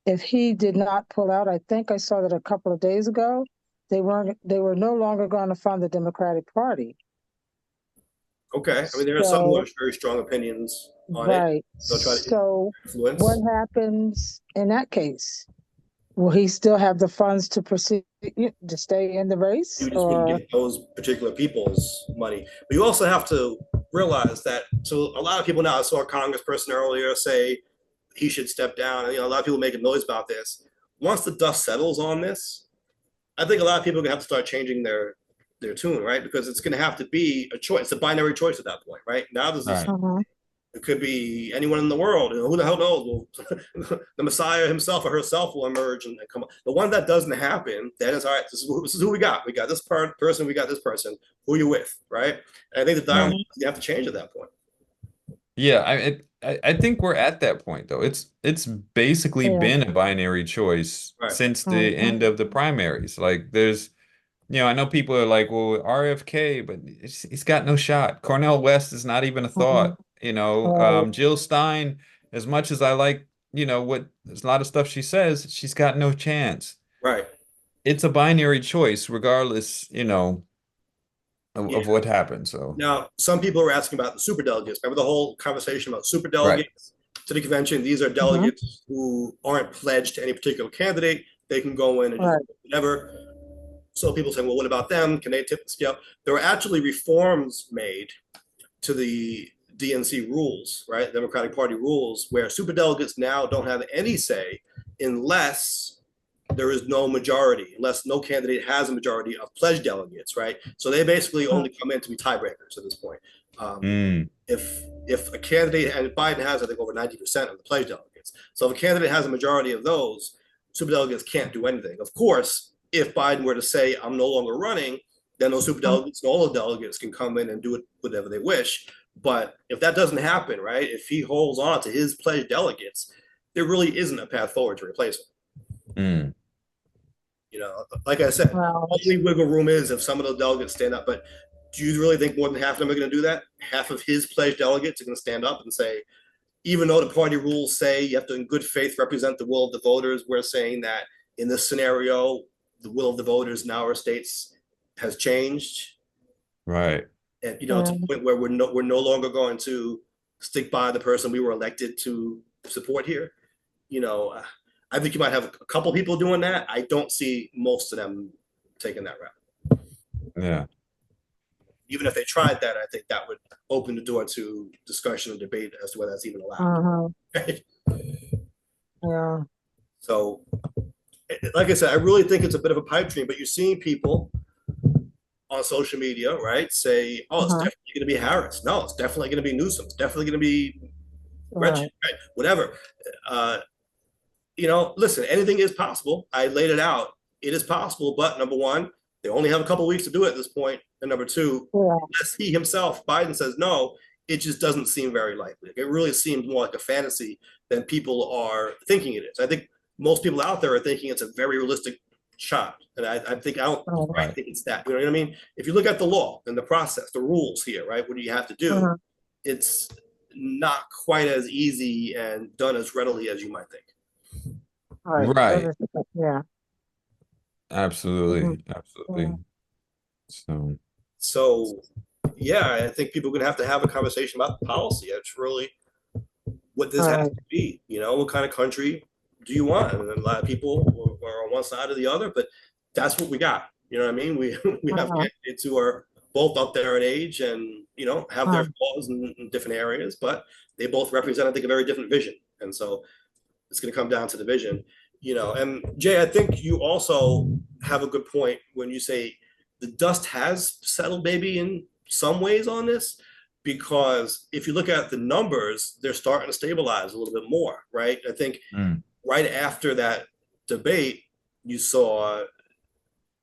if he did not pull out, I think I saw that a couple of days ago, they were no longer going to fund the Democratic Party. Okay. I mean, there are some who So, have very strong opinions on it. right. They'll try to So influence. what happens in that case? Will he still have the funds to proceed to stay in the race? You just wouldn't get those particular people's money. But you also have to realize that, so a lot of people now, I saw a congressperson earlier say he should step down. And, a lot of people making noise about this. Once the dust settles on this, I think a lot of people are gonna have to start changing their tune, right? Because it's gonna have to be a choice, a binary choice at that point, right? Now there's this, Right. it could be anyone in the world. Who the hell knows? Well, the Messiah himself or herself will emerge and come. The one that doesn't happen, that is all right. This is who we got. We got this person. We got this person. Who are you with, right? And I think the dialogue you have to change at that point. Yeah, I think we're at that point though. It's basically been a binary choice since the end of the primaries. Like there's, I know people are like, well, RFK, but he's got no shot. Cornel West is not even a thought. Jill Stein, as much as I like, what there's a lot of stuff she says, she's got no chance. Right. It's a binary choice, regardless, of what happened. So now, some people are asking about the superdelegates. Remember the whole conversation about superdelegates to the convention? These are delegates who aren't pledged to any particular candidate. They can go in and just whatever. So people say, well, what about them? Can they tip the scale? There were actually reforms made to the DNC rules, right? Democratic Party rules, where superdelegates now don't have any say unless there is no majority, unless no candidate has a majority of pledged delegates, right? So they basically only come in to be tiebreakers at this point. If a candidate, and Biden has, I think, over 90% of the pledged delegates. So if a candidate has a majority of those, superdelegates can't do anything. Of course, if Biden were to say, I'm no longer running, then those superdelegates and all the delegates can come in and do it whatever they wish. But if that doesn't happen, right, if he holds on to his pledged delegates, there really isn't a path forward to replace him. Like I said, only wiggle room is if some of those delegates stand up. But do you really think more than half of them are going to do that? Half of his pledged delegates are going to stand up and say, even though the party rules say you have to in good faith represent the will of the voters, we're saying that in this scenario, the will of the voters in our states has changed. Right. And, to the point where we're no longer going to stick by the person we were elected to support here. I think you might have a couple people doing that. I don't see most of them taking that route. Yeah. Even if they tried that, I think that would open the door to discussion and debate as to whether that's even allowed. Right? Yeah. So, like I said, I really think it's a bit of a pipe dream, but you're seeing people on social media, right, say, oh, it's definitely going to be Harris. No, it's definitely going to be Newsom. It's definitely going to be Gretchen, right? Whatever. Listen, anything is possible. I laid it out. It is possible, but number one, they only have a couple of weeks to do it at this point. And number two, unless he himself, Biden, says no, it just doesn't seem very likely. It really seems more like a fantasy than people are thinking it is. I think most people out there are thinking it's a very realistic shot. And I think it's that. You know what I mean? If you look at the law and the process, the rules here, right? What do you have to do? It's not quite as easy and done as readily as you might think. Right. Yeah. Absolutely. Absolutely. So, yeah, I think people are going to have a conversation about policy. It's really what this has Right. to be. You know, what kind of country do you want? And a lot of people are on one side or the other, but that's what we got. You know what I mean? We have Uh-huh. candidates who are both up there in age and have their Uh-huh. flaws in different areas, but they both represent, I think, a very different vision. And so it's going to come down to the vision. And Jay, I think you also have a good point when you say the dust has settled maybe in some ways on this, because if you look at the numbers, they're starting to stabilize a little bit more, right? I think Mm. right after that debate, you saw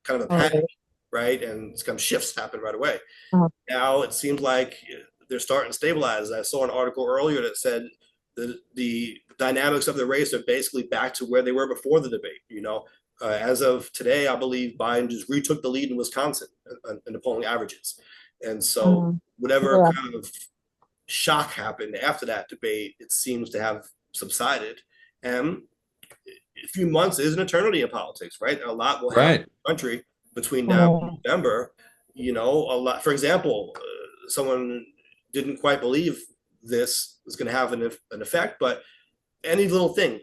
kind of a panic, Right. right? And some shifts happen right away. Uh-huh. Now it seems like they're starting to stabilize. I saw an article earlier that said the dynamics of the race are basically back to where they were before the debate. As of today, I believe Biden just retook the lead in Wisconsin in the polling averages, and so Mhm. whatever Yeah. kind of shock happened after that debate, it seems to have subsided. And a few months is an eternity in politics, right? A lot will happen Right. in the country between now and Mhm. November. A lot. For example, someone didn't quite believe this was going to have an effect, but any little thing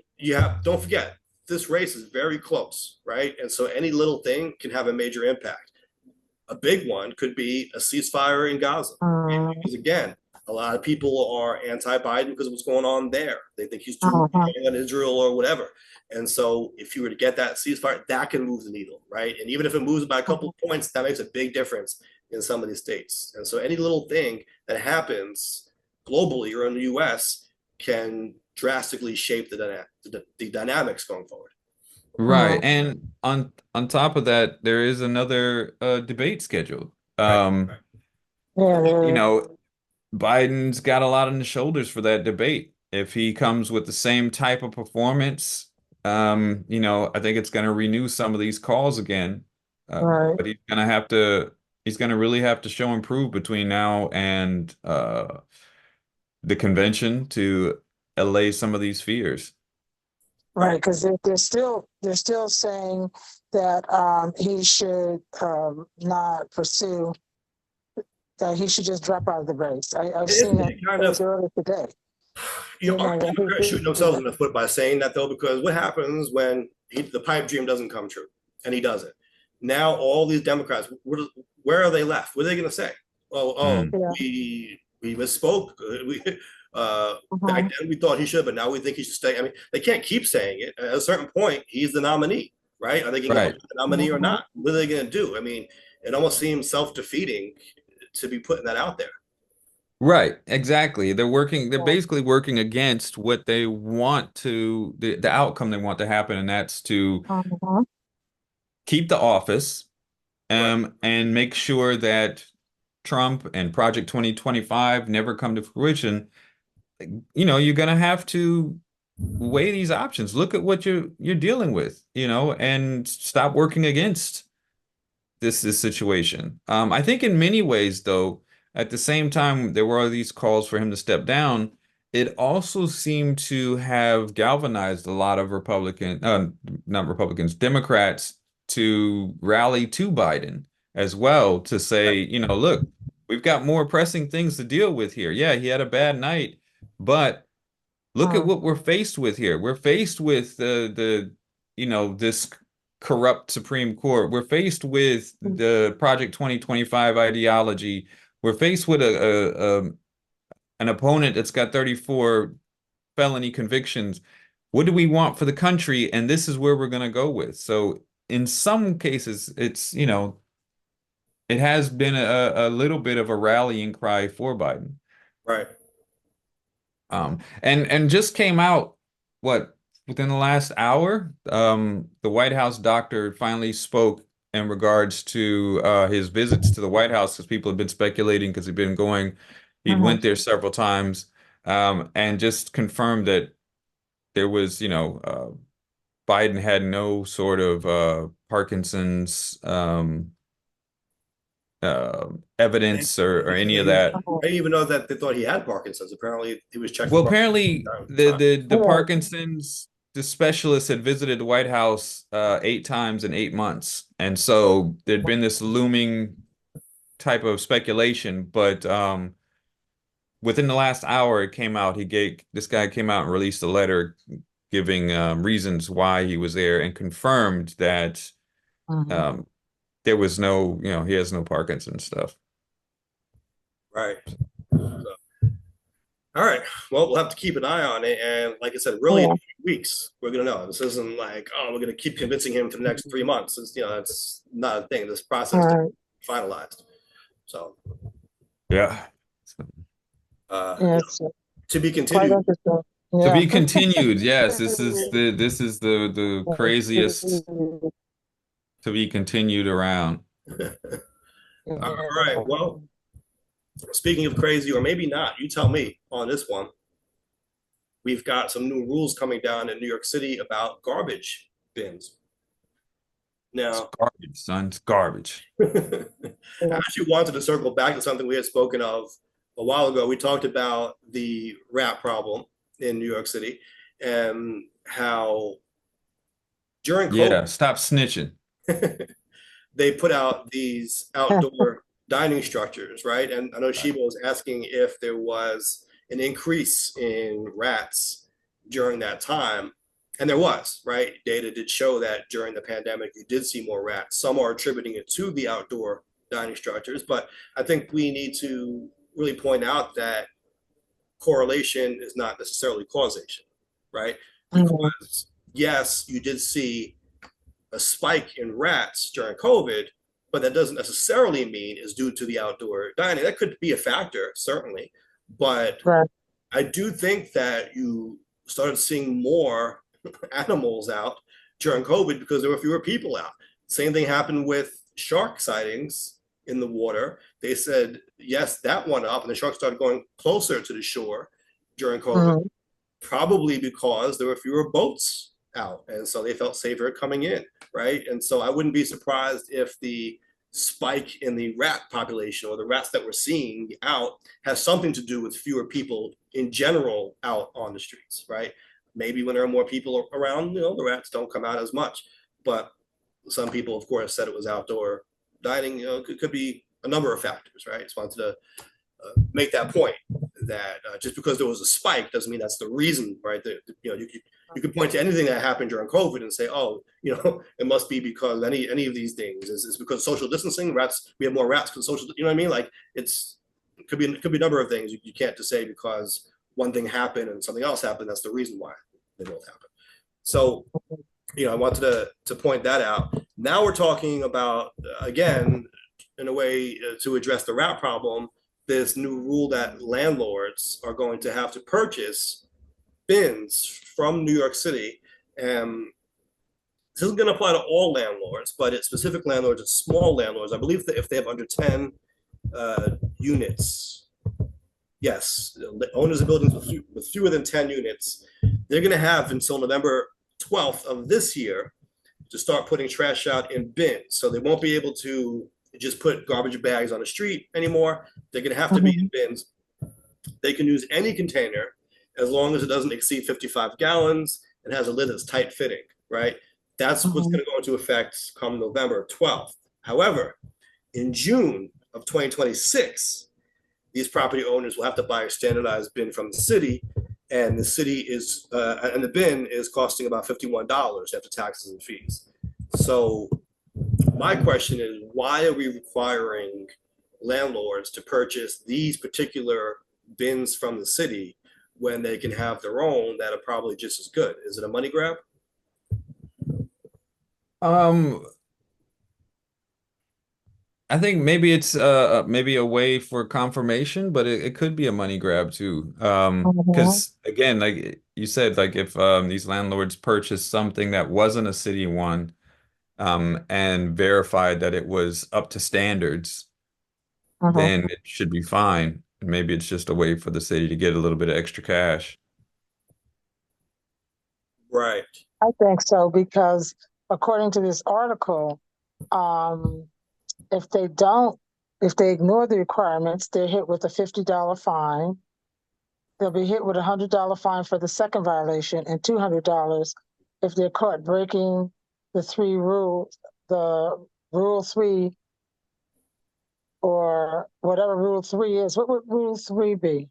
don't forget, this race is very close, right? And so any little thing can have a major impact. A big one could be a ceasefire in Gaza. Mhm. Because again, a lot of people are anti-Biden because of what's going on there. They think he's too Uh-huh. strong on Israel or whatever. And so if you were to get that ceasefire, that can move the needle, right? And even if it moves by a couple of points, that makes a big difference in some of these states. And so any little thing that happens globally or in the US can drastically shape the dynamics going forward. Right. Mhm. And on top of that, there is another debate scheduled. Right. Um, Right. Yeah. you There. know, Biden's got a lot on his shoulders for that debate. If he comes with the same type of performance, I think it's going to renew some of these calls again. Right. But he's going to really have to show improve between now and the convention to allay some of these fears. Right. Because they're still saying that he should not pursue, that he should just drop out of the race. I've seen Isn't that it kind as of, early today. You aren't know that Democrats shooting he, themselves in the foot by saying that though? Because what happens when the pipe dream doesn't come true and he doesn't? Now all these Democrats, where are they left? What are they going to say? Oh, Mm, yeah. we misspoke. We back Uh-huh. then we thought he should, but now we think he should stay. I mean, they can't keep saying it. At a certain point, he's the nominee, right? Are they going to go right. with the nominee or Uh-huh. not? What are they going to do? I mean, it almost seems self-defeating to be putting that out there. Right, exactly. They're Yeah. basically working against what they want the outcome they want to happen, and that's to Uh-huh. keep the office, Right, and make sure that Trump and Project 2025 never come to fruition. You're gonna have to weigh these options. Look at what you're dealing with, and stop working against this situation. I think in many ways, though, at the same time there were all these calls for him to step down, it also seemed to have galvanized a lot of not Republicans, Democrats to rally to Biden as well to say, right, look, we've got more pressing things to deal with here. Yeah, he had a bad night, but look at Uh-huh. what we're faced with here. We're faced with this corrupt Supreme Court. We're faced with the Project 2025 ideology. We're faced with an opponent that's got 34 felony convictions. What do we want for the country? And this is where we're going to go with. So in some cases, it has been a little bit of a rallying cry for Biden. right. And just came out, what, within the last hour, the White House doctor finally spoke in regards to his visits to the White House, because people have been speculating, because he'd Uh-huh. went there several times, and just confirmed that there was, Biden had no sort of Parkinson's evidence or any of that. I didn't even know that they thought he had Parkinson's. Apparently, he was checked for Well, Parkinson's apparently from the time the the Yeah. Parkinson's the specialist had visited the White House 8 times in 8 months, and so there'd been this looming type of speculation, but within the last hour, it came out. This guy came out and released a letter giving reasons why he was there and confirmed that Mhm. there was no, he has no Parkinson's stuff. Right. So, all right. Well, we'll have to keep an eye on it. And like I said, really in Yeah. a few weeks, we're gonna know. This isn't like, oh, we're gonna keep convincing him for the next 3 months. It's, that's not a thing. This process All is right. finalized. So Yeah. Yes. to be Quite continued. interesting. To Yeah. be continued. Yes, this is the craziest to be continued around. All right. Well, speaking of crazy, or maybe not, you tell me on this one. We've got some new rules coming down in New York City about garbage bins. It's Now, garbage, son. It's garbage. I actually wanted to circle back to something we had spoken of a while ago. We talked about the rat problem in New York City and how during Yeah, COVID, stop snitching. they put out these outdoor dining structures, right? And I know Shiba was asking if there was an increase in rats during that time. And there was, right? Data did show that during the pandemic, you did see more rats. Some are attributing it to the outdoor dining structures, but I think we need to really point out that correlation is not necessarily causation, right? Mhm. Because yes, you did see a spike in rats during COVID, but that doesn't necessarily mean is due to the outdoor dining. That could be a factor, certainly. But Right. I do think that you started seeing more animals out during COVID because there were fewer people out. Same thing happened with shark sightings in the water. They said, yes, that went up, and the sharks started going closer to the shore during COVID, Mhm. probably because there were fewer boats out. And so they felt safer coming in, right? And so I wouldn't be surprised if the spike in the rat population or the rats that we're seeing out has something to do with fewer people in general out on the streets, right? Maybe when there are more people around, the rats don't come out as much. But some people, of course, said it was outdoor dining. Could be a number of factors, right? Just wanted to make that point that just because there was a spike doesn't mean that's the reason, right? You could point to anything that happened during COVID and say, oh, it must be because any of these things is because social distancing. Rats, we have more rats because social. You know what I mean? Like it could be a number of things. You can't just say because one thing happened and something else happened. That's the reason why they both happen. So I wanted to point that out. Now we're talking about again, in a way, to address the rat problem, this new rule that landlords are going to have to purchase bins from New York City. And this isn't going to apply to all landlords, but it's specific landlords, it's small landlords. I believe that if they have under 10 units, yes, owners of buildings with fewer than 10 units, they're going to have until November 12th of this year to start putting trash out in bins. So they won't be able to just put garbage bags on the street anymore. They're going to have to be in Mhm. bins. They can use any container as long as it doesn't exceed 55 gallons and has a lid that's tight fitting, right? That's what's Mhm. going to go into effect come November 12th. However, in June of 2026, these property owners will have to buy a standardized bin from the city, and the bin is costing about $51 after taxes and fees. So my question is, why are we requiring landlords to purchase these particular bins from the city when they can have their own that are probably just as good? Is it a money grab? Um, I think maybe it's maybe a way for confirmation, but it could be a money grab too. Mhm. Because again, like you said, like if these landlords purchased something that wasn't a city one, and verified that it was up to standards, Mhm. then it should be fine. Maybe it's just a way for the city to get a little bit of extra cash. Right. I think so because according to this article, um, if they don't, if they ignore the requirements, they're hit with a $50 fine. They'll be hit with a $100 fine for the second violation and $200 if they're caught breaking the rule 3 or whatever rule 3 is. What would rule 3 be?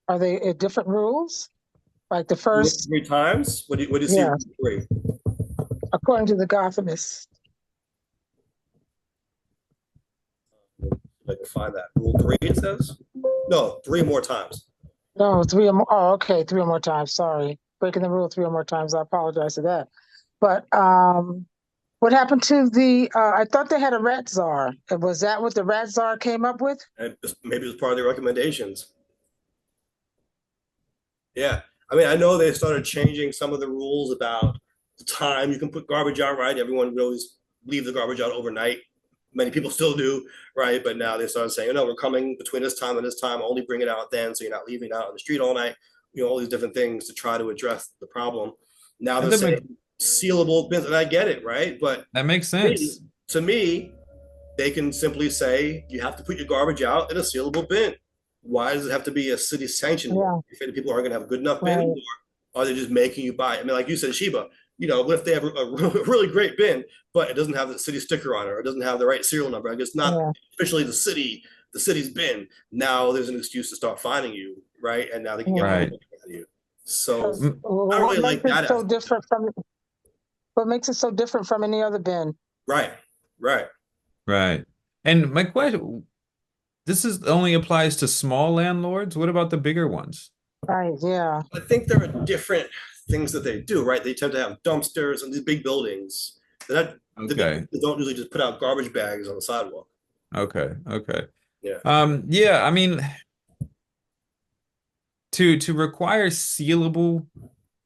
Are they different rules? Like the first, 3 times? What do you see yeah, with three? according to the Gothamist. Like find that rule three, it says? No, three more times. No, 3 or more. Oh, okay, 3 or more times. Sorry. Breaking the rule 3 or more times. I apologize for that. But what happened to the, I thought they had a rat czar. Was that what the rat czar came up with? Maybe it was part of their recommendations. Yeah. I mean, I know they started changing some of the rules about the time you can put garbage out, right? Everyone would always leave the garbage out overnight. Many people still do, right? But now they started saying, no, we're coming between this time and this time, only bring it out then, so you're not leaving it out on the street all night. All these different things to try to address the problem. Now And they're saying sealable bins, and I get it, right? But that makes sense. to me, they can simply say you have to put your garbage out in a sealable bin. Why does it have to be a city sanctioned one? Yeah, If people aren't going to have good enough right. bins, or are they just making you buy it? I mean, like you said, Sheba, what if they have a really great bin, but it doesn't have the city sticker on it, or it doesn't have the right serial number? I guess not Yeah. officially the city's bin. Now there's an excuse to start finding you, right? And now they can get Right. money out of you. So Because I don't really like that. so different from what makes it so different from any other bin? Right, right. Right. And my question, this is only applies to small landlords. What about the bigger ones? Right, yeah. I think there are different things that they do, right? They tend to have dumpsters and these big buildings. They're not, Okay. they don't usually just put out garbage bags on the sidewalk. Okay. Okay. Yeah. Yeah, I mean, to require sealable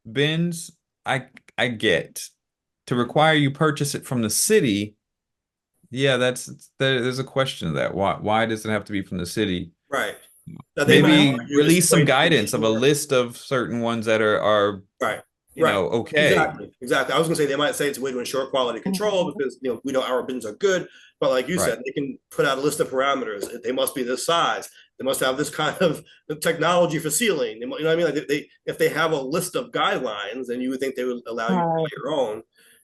bins, I get. To require you purchase it from the city, yeah, there's a question of that. Why does it have to be from the city? Right. Now they might Maybe argue it's release a way some to make guidance of a sure- list of certain ones that are Right. you Right. know, okay. Exactly. Exactly. I was gonna say they might say it's a way to ensure quality control because we know our bins are good, but like you Right. said, they can put out a list of parameters. They must be this size. They must have this kind of technology for sealing. You know what I mean? Like if they have a list of guidelines, then you would think they would allow you to Right. buy your own.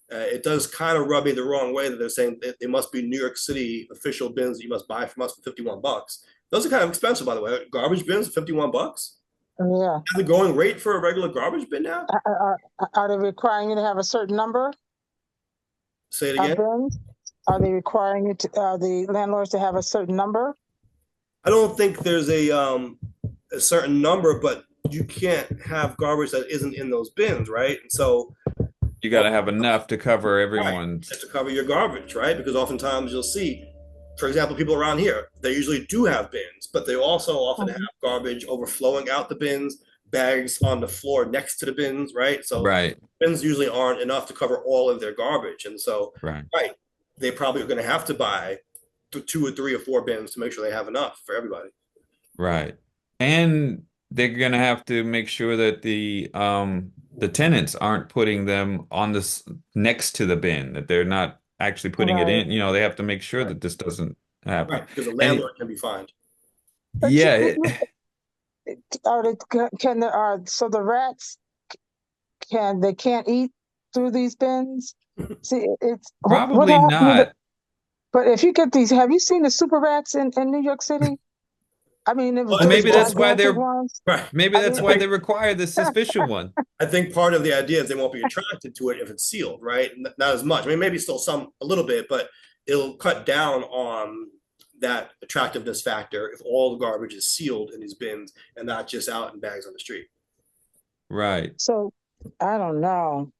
It does kind of rub me the wrong way that they're saying that they must be New York City official bins that you must buy from us for $51. Those are kind of expensive, by the way. Garbage bins, $51. Yeah. The going rate for a regular garbage bin now? Are they requiring you to have a certain number Say it of again. bins? Are they requiring you to, the landlords to have a certain number? I don't think there's a certain number, but you can't have garbage that isn't in those bins, right? And so You got to have enough to cover right, everyone's. to cover your garbage, right? Because oftentimes you'll see, for example, people around here, they usually do have bins, but they also often have garbage overflowing out the bins, bags on the floor next to the bins, right? So Right. bins usually aren't enough to cover all of their garbage. And so, Right. right, they probably are going to have to buy 2 or 3 or 4 bins to make sure they have enough for everybody. Right. And they're gonna have to make sure that the tenants aren't putting them on this next to the bin, that they're not actually putting it in. You know, they have to make sure Right. that this doesn't happen. Right, because the And landlord can be fined. yeah, Are they, can the, so the rats, they can't eat through these bins? See, it's what probably happened to not. but if you get these, have you seen the super rats in New York City? I mean, it was Well, those Maybe that's why gigantic they're ones. Right. maybe I that's mean, why they require this official one. I think part of the idea is they won't be attracted to it if it's sealed, right? Not as much. I mean, maybe still a little bit, but it'll cut down on that attractiveness factor if all the garbage is sealed in these bins and not just out in bags on the street. Right. so I don't know.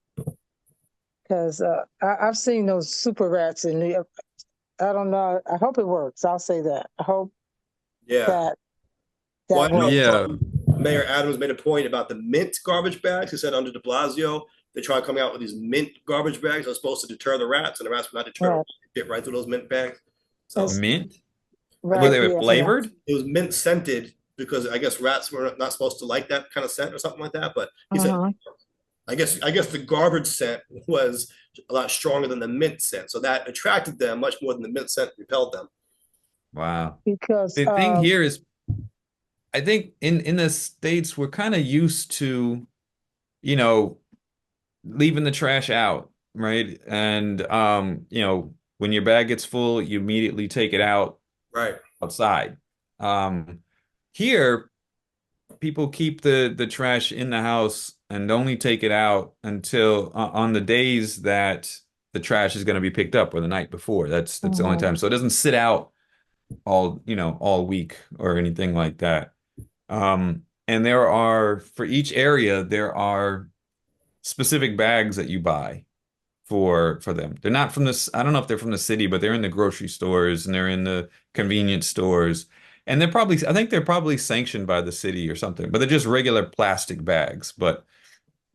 Because I've seen those super rats in New York. I don't know. I hope it works. I'll say that. I hope Yeah. that Well, I know works. Yeah. Mayor Adams made a point about the mint garbage bags. He said under de Blasio, they tried coming out with these mint garbage bags that are supposed to deter the rats, and the rats were not deterred. Right. They fit right through those mint bags. So That's- Mint? Right, Were they yeah, flavored? it was mint scented because I guess rats were not supposed to like that kind of scent or something like that. But he said, Uh-huh. I guess the garbage scent was a lot stronger than the mint scent, so that attracted them much more than the mint scent repelled them. Wow. Because The thing here is, I think in the States, we're kind of used to, you know, leaving the trash out, right? And you know, when your bag gets full, you immediately take it out Right. outside. Um, Here, people keep the trash in the house and only take it out until on the days that the trash is going to be picked up or the night before. That's the only time. Mhm. So it doesn't sit out all, all week or anything like that. And there are for each area there are specific bags that you buy for them. They're not from this, I don't know if they're from the city, but they're in the grocery stores and they're in the convenience stores. And they're probably, I think they're probably sanctioned by the city or something, but they're just regular plastic bags. But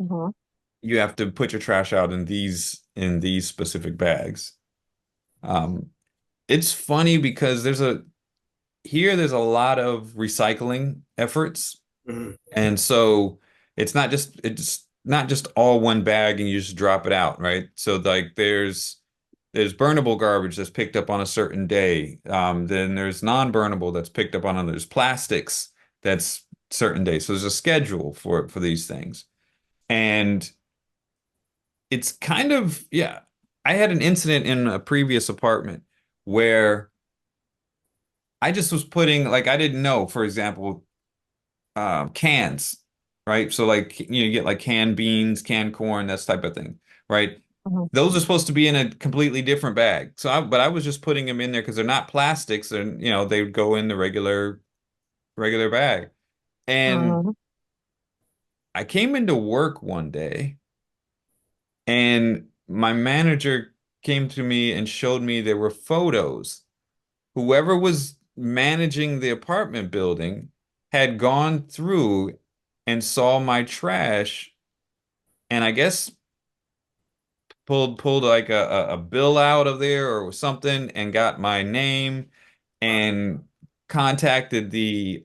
Mhm. you have to put your trash out in these specific bags. Um, it's funny because there's a lot of recycling efforts. Mhm. And so it's not just all one bag and you just drop it out, right? So like there's burnable garbage that's picked up on a certain day. Then there's non-burnable that's picked up on others. Plastics that's certain days. So there's a schedule for these things. And it's kind of, yeah. I had an incident in a previous apartment where I just was putting like I didn't know, for example, cans, right? So like you get like canned beans, canned corn, that type of thing, right? Mhm. Those are supposed to be in a completely different bag. But I was just putting them in there because they're not plastics, and they would go in the regular bag. And Mhm. I came into work one day, and my manager came to me and showed me there were photos. Whoever was managing the apartment building had gone through and saw my trash and I guess pulled like a bill out of there or something and got my name Wow. and contacted the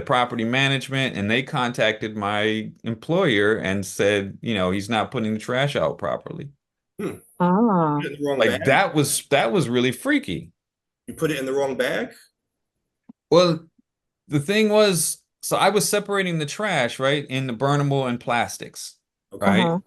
property management and they contacted my employer and said, he's not putting the trash out properly. Hmm. Ah. Put it in the wrong Like bag. that was really freaky. You put it in the wrong bag. Well, the thing was, so I was separating the trash, right, in the burnable and plastics, Okay. right? Mhm.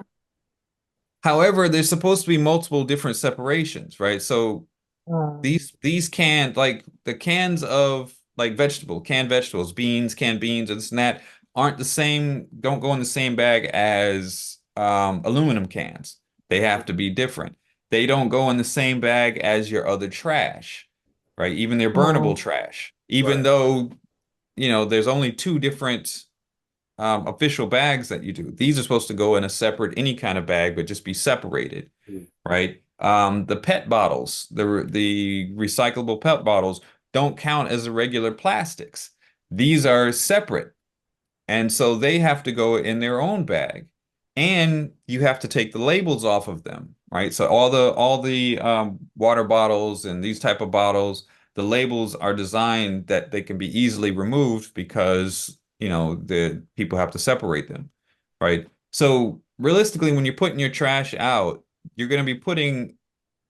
However, there's supposed to be multiple different separations, right? So Mhm. these cans, like the cans of like canned vegetables, canned beans, and this and that, aren't the same, don't go in the same bag as aluminum cans. They have to be different. They don't go in the same bag as your other trash, right? Even their burnable Mhm. trash, even Right. though there's only two different official bags that you do. These are supposed to go in a separate, any kind of bag, but just be separated, Hmm. right? The PET bottles, the recyclable PET bottles don't count as the regular plastics. These are separate. And so they have to go in their own bag. And you have to take the labels off of them, right? So all the water bottles and these type of bottles, the labels are designed that they can be easily removed because, the people have to separate them, right? So realistically, when you're putting your trash out, you're going to be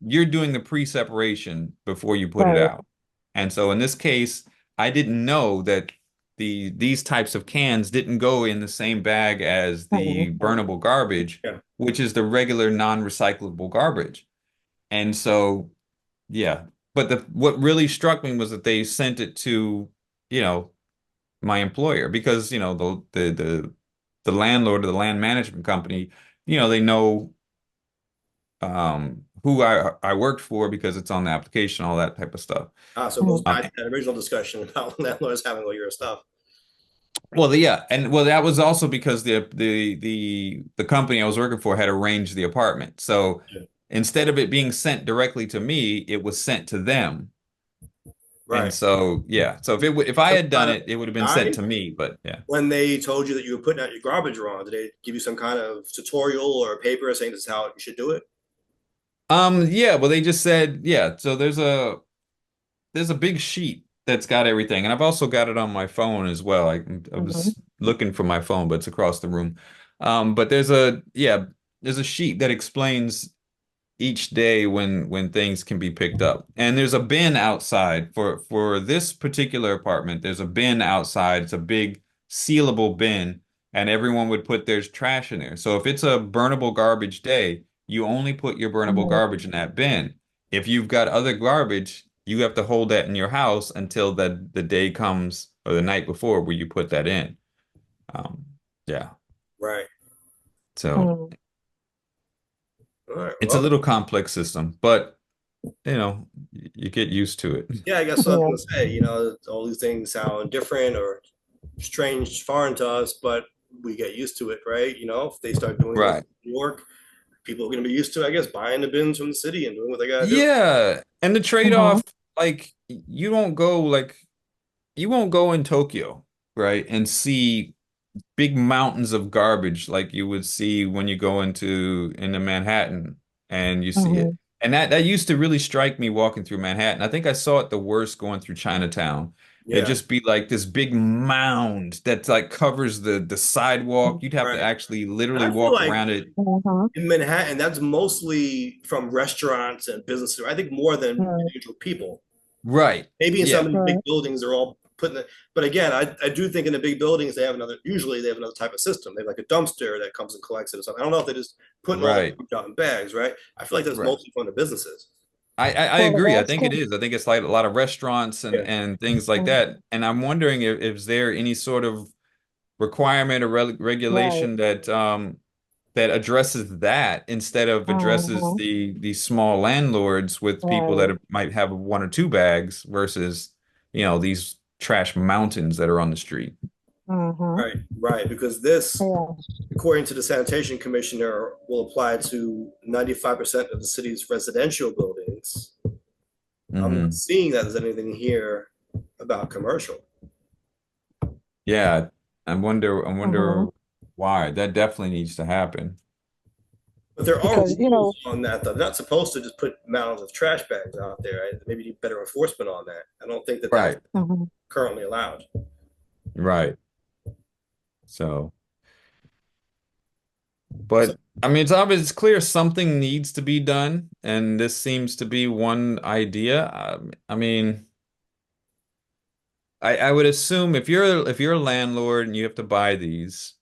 you're doing the pre-separation before you put it Right. out. And so in this case, I didn't know that these types of cans didn't go in the same bag as Mhm. the burnable garbage, Yeah. which is the regular non-recyclable garbage. And so, yeah. But what really struck me was that they sent it to, you know, my employer because, the landlord or the land management company, they know who I worked for because it's on the application, all that type of stuff. So it goes Mhm. back to that original discussion about landlords having all your stuff. Well, yeah, and well, that was also because the company I was working for had arranged the apartment. So Yeah. instead of it being sent directly to me, it was sent to them. And Right. so yeah, so if I Some had done kind of it, it would have been sent guide to me. But yeah, when they told you that you were putting out your garbage wrong. Did they give you some kind of tutorial or a paper saying this is how you should do it? yeah. Well, they just said yeah. So there's a big sheet that's got everything, and I've also got it on my phone as well. I Mhm. was looking for my phone, but it's across the room. But there's a sheet that explains each day when things can be picked up. And there's a bin outside for this particular apartment. There's a bin outside. It's a big sealable bin, and everyone would put their trash in there. So if it's a burnable garbage day, you only put your burnable Mhm. garbage in that bin. If you've got other garbage, you have to hold that in your house until the day comes or the night before where you put that in. Um, yeah. Right. So Mm. All right. it's a Well, little complex system, but you get used to it. yeah, I guess what I was Yeah. gonna say, all these things sound different or strange, foreign to us, but we get used to it, right? If they start doing this Right. in New York, people are gonna be used to, I guess, buying the bins from the city and doing what they gotta do. Yeah. And the Mhm. trade-off, like you won't go in Tokyo, right, and see big mountains of garbage like you would see when you go into Manhattan and you see it. Mhm. And that used to really strike me walking through Manhattan. I think I saw it the worst going through Chinatown. It'd Yeah, just be like this big mound that like covers the sidewalk. You'd have to right. actually And literally I feel walk like around it. Mhm. in Manhattan, that's mostly from restaurants and businesses. I think more than Right. individual people. Right. Maybe in some Yeah. of these big Right. buildings, they're all putting it. But again, I do think in the big buildings, usually they have another type of system. They have like a dumpster that comes and collects it or something. I don't know if they're just putting all the Right. food out in bags, right? I feel like that's Right. mostly from the businesses. I Well, agree. I that's think it good. is. I think it's like a lot of restaurants and Yeah. and things like Mm. that. And I'm wondering if is there any sort of requirement or Right. regulation that addresses that instead of addresses Mhm. the small landlords with people Right. that might have one or two bags versus these trash mountains that are on the street. Mhm. Right, right. Because this, Yeah. according to the sanitation commissioner, will apply to 95% of the city's residential buildings. I'm not Hmm. seeing that there's anything here about commercial. Yeah, I wonder Mhm. why. That definitely needs to happen. But there are Because rules on that, though. They're not supposed to just put mounds of trash bags out there. Right? Maybe need better enforcement on that. I don't think that that's Right, Mhm. currently allowed. right. So, So, but I mean, it's obvious, it's clear something needs to be done, and this seems to be one idea. I mean, I would assume if you're a landlord and you have to buy these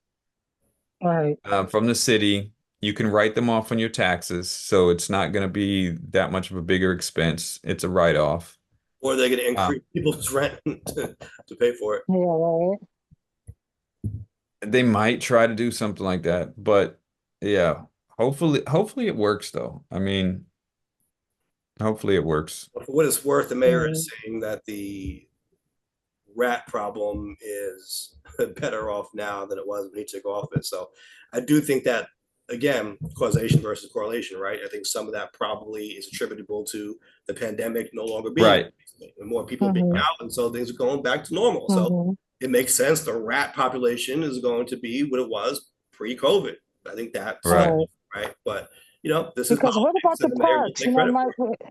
right. from the city, you can write them off on your taxes, so it's not going to be that much of a bigger expense. It's a write-off. or they're going to Um, increase people's rent to pay for it. Yeah. Right. they might try to do something like that, but yeah, hopefully it works though. I mean, hopefully it works. For what it's worth, the mayor Mm. is saying that the rat problem is better off now than it was when he took office. So I do think that, again, causation versus correlation, right? I think some of that probably is attributable to the pandemic no longer being, Right. and more people being Mhm. out, and so things are going back to normal. So Mhm. it makes sense the rat population is going to be what it was pre-COVID. I think that's Right. Right. right. But this is Because what politics, about the and the mayor will parks? take credit for it.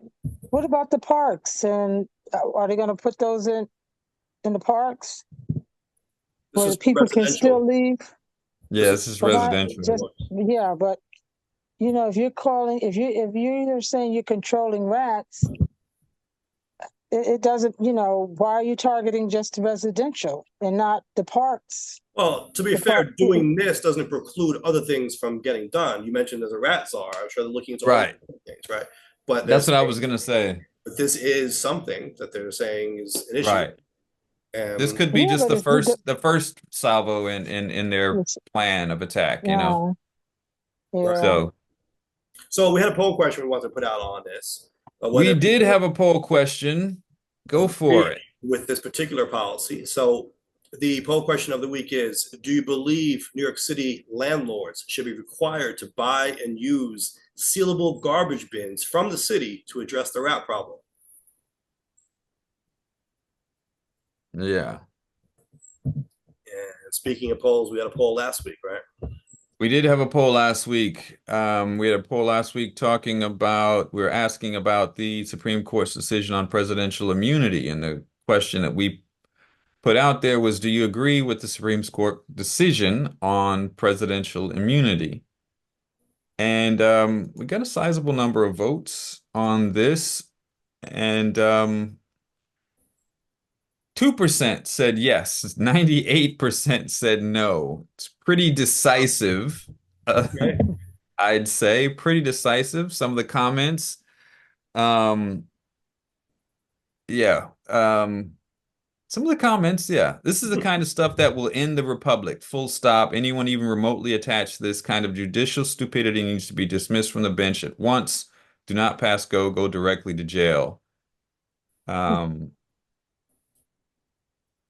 What about the parks? And are they going to put those in the parks This where is the people can residential. still leave? Yeah, This is this is But not residential. just yeah, but if you're calling, if you're saying you're controlling rats, it doesn't. Why are you targeting just the residential and not the parks? Well, to be The fair, park. doing this doesn't preclude other things from getting done. You mentioned there's a rat czar. I'm sure they're looking into all Right. these things, right? But That's what I was gonna say. this is something that they're saying is an issue. Right. This And could be Yeah, just but the it's first salvo in their it's plan of attack. yeah, right. yeah. So So we had a poll question we wanted to put out on this, we whether did people have a poll question. Go agree for it. with this particular policy. So the poll question of the week is: do you believe New York City landlords should be required to buy and use sealable garbage bins from the city to address the rat problem? Yeah. And speaking of polls, we had a poll last week, right? We did have a poll last week. We had a poll last week we were asking about the Supreme Court's decision on presidential immunity. And the question that we put out there was, do you agree with the Supreme Court decision on presidential immunity? And we got a sizable number of votes on this. And 2% said yes, 98% said no. It's pretty decisive. Uh, Okay. I'd say pretty decisive. Some of the comments, um, yeah. Some of the comments, yeah. This is the kind of stuff that will end the republic. Full stop. Anyone even remotely attached to this kind of judicial stupidity needs to be dismissed from the bench at once. Do not pass go. Go directly to jail. Um,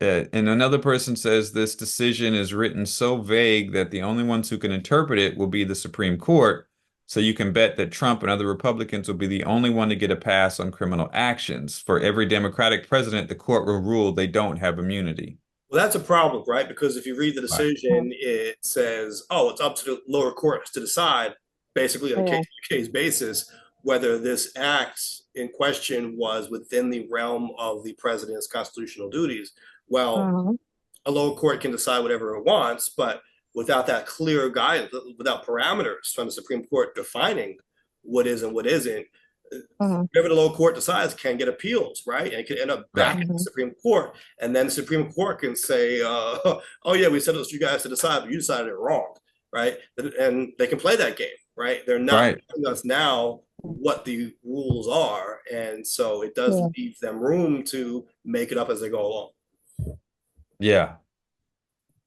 and another person says this decision is written so vague that the only ones who can interpret it will be the Supreme Court. So you can bet that Trump and other Republicans will be the only one to get a pass on criminal actions. For every Democratic president, the court will rule they don't have immunity. Well, that's a problem, right? Because if you read the Right. decision, it says, oh, it's up to the lower courts to decide, basically on a case-to-case basis, whether this act in question was within the realm of the president's constitutional duties. Well, a lower court can decide whatever it wants, but without that clear guidance, without parameters from the Supreme Court defining what is and what isn't, whatever the lower court decides can get appeals, right? And it can end up back in the Supreme Court. And then the Supreme Court can say, oh, yeah, we said it was you guys to decide, but you decided it wrong, right? And they can play that game, right? They're not telling us now what the rules are. And so it does leave them room to make it up as they go along. Yeah.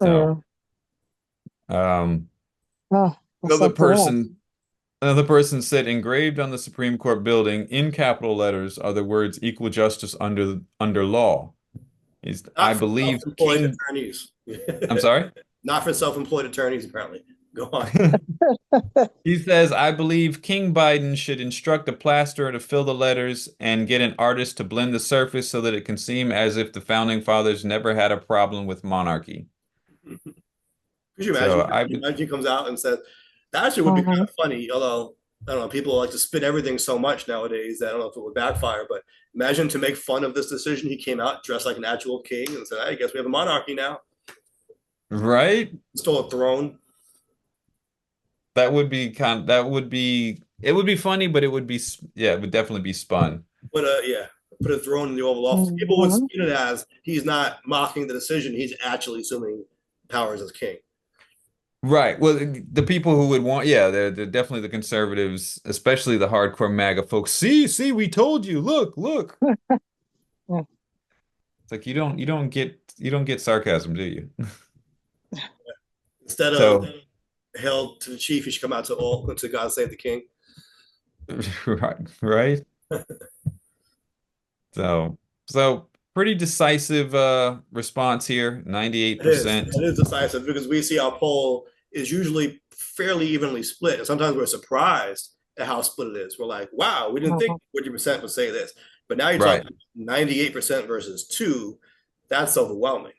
So, Oh, another person said engraved on the Supreme Court building in capital letters are the words equal justice under law. I believe self-employed attorneys. I'm sorry? Not for self-employed attorneys, apparently. Go on. He says, I believe King Biden should instruct a plasterer to fill the letters and get an artist to blend the surface so that it can seem as if the founding fathers never had a problem with monarchy. Could you imagine? He comes out and says, that actually would be kind of funny, although, I don't know, people like to spin everything so much nowadays that I don't know if it would backfire, but imagine to make fun of this decision, he came out dressed like an actual king and said, I guess we have a monarchy now. Right? Stole a throne. That would be it would be funny, but it would definitely be spun. But put a throne in the Oval Office. People would spin it as he's not mocking the decision, he's actually assuming powers as king. Right. Well, the people who would want, they're definitely the conservatives, especially the hardcore MAGA folks. See, we told you. Look. It's like you don't get sarcasm, do you? Instead of hail to the chief, you should come out to God Save the King. Right. So pretty decisive response here, 98%. It is decisive because we see our poll is usually fairly evenly split. And sometimes we're surprised at how split it is. We're like, wow, we didn't think 40% would say this. But now you're talking 98% versus 2. That's overwhelming.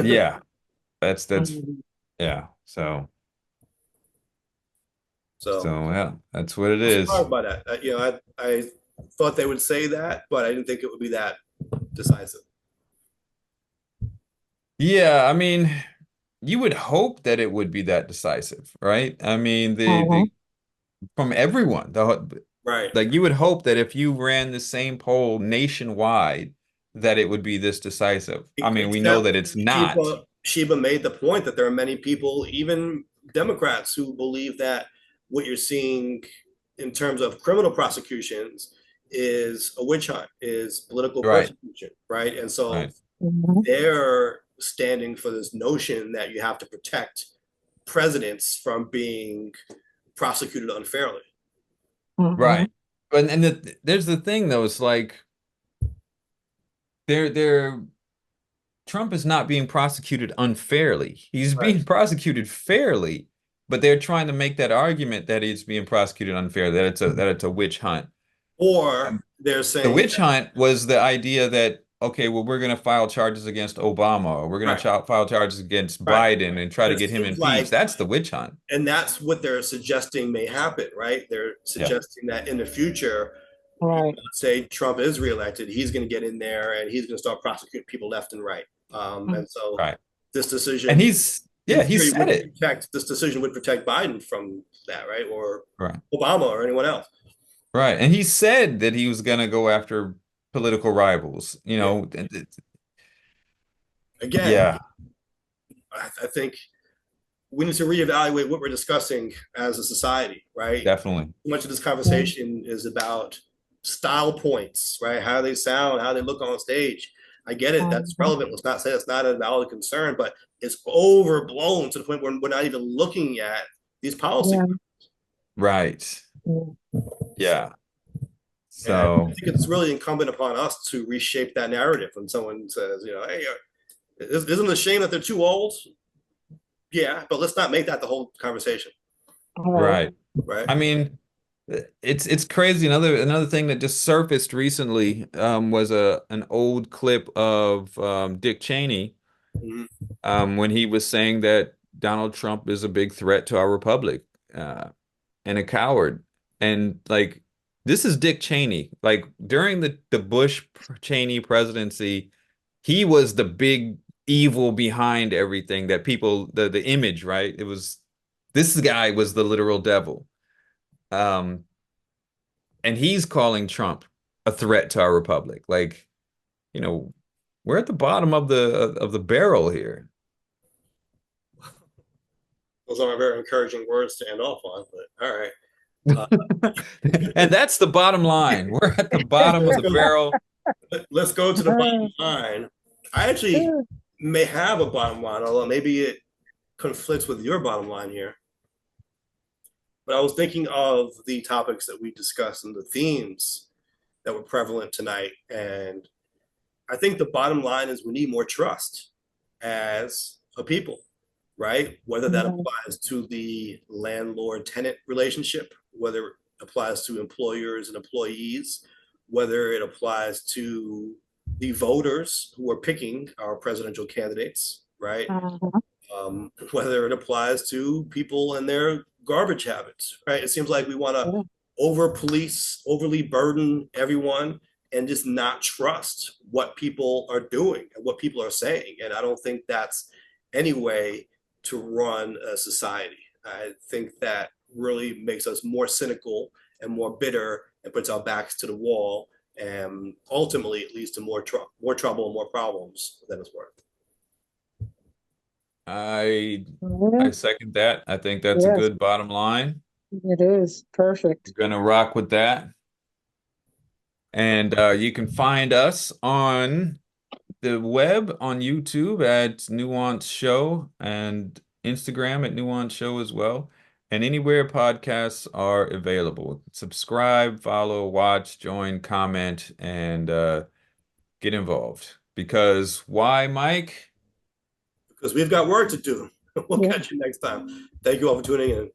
Yeah. That's yeah. So yeah, that's what it is. By that. I thought they would say that, but I didn't think it would be that decisive. Yeah, I mean, you would hope that it would be that decisive, right? I mean, the from everyone, right. Like you would hope that if you ran the same poll nationwide, that it would be this decisive. I mean, we know that it's not. Sheba made the point that there are many people, even Democrats, who believe that what you're seeing in terms of criminal prosecutions is a witch hunt, is political persecution, right? And so they're standing for this notion that you have to protect presidents from being prosecuted unfairly. Right. But there's the thing though, it's like Trump is not being prosecuted unfairly. He's being prosecuted fairly, but they're trying to make that argument that he's being prosecuted unfairly, that it's a witch hunt. Or they're saying the witch hunt was the idea that, okay, well, we're going to file charges against Obama, or we're going to file charges against Biden and try to get him impeached. That's the witch hunt. And that's what they're suggesting may happen, right? They're suggesting that in the future, say Trump is reelected, he's going to get in there and he's going to start prosecuting people left and right. And so this decision, and he's said it. This decision would protect Biden from that, right? Or Obama or anyone else. Right. And he said that he was going to go after political rivals, Again, I think we need to reevaluate what we're discussing as a society, right? Definitely. Much of this conversation is about style points, right? How they sound, how they look on stage. I get it. That's relevant. Let's not say it's not a valid concern, but it's overblown to the point where we're not even looking at these policy. Yeah. Right. Yeah. And I So think it's really incumbent upon us to reshape that narrative when someone says, hey, isn't it a shame that they're too old? Yeah, but let's not make that the whole conversation, right. right? I mean, it's crazy. Another thing that just surfaced recently was an old clip of Dick Cheney Mhm. when he was saying that Donald Trump is a big threat to our republic uh, and a coward. And like this is Dick Cheney. Like during the Bush Cheney presidency, he was the big evil behind everything that people the image, right? It was this guy was the literal devil. Um, and he's calling Trump a threat to our republic. Like, you know, we're at the bottom of the barrel here. Those are very encouraging words to end off on, but all right. Uh, And that's the bottom line. We're at the bottom of let's the go. barrel. Let's go to the bottom line. I actually may have a bottom line, although maybe it conflicts with your bottom line here. But I was thinking of the topics that we discussed and the themes that were prevalent tonight. And I think the bottom line is we need more trust as a people, right? Whether that applies to the landlord-tenant relationship, whether it applies to employers and employees, whether it applies to the voters who are picking our presidential candidates, right? Whether it applies to people and their garbage habits, right? It seems like we want to over police, overly burden everyone and just not trust what people are doing and what people are saying. And I don't think that's any way to run a society. I think that really makes us more cynical and more bitter and puts our backs to the wall. And ultimately, it leads to more trouble and more problems than it's worth. I Yeah, I second that. I think that's a yes, good bottom line. it is perfect. We're gonna rock with that. And you can find us on the web on YouTube at Nuance Show and Instagram at Nuance Show as well. And anywhere podcasts are available. Subscribe, follow, watch, join, comment, and get involved. Because why, Mike? Because we've got work to do. We'll Yeah. catch you next time. Thank you all for tuning in.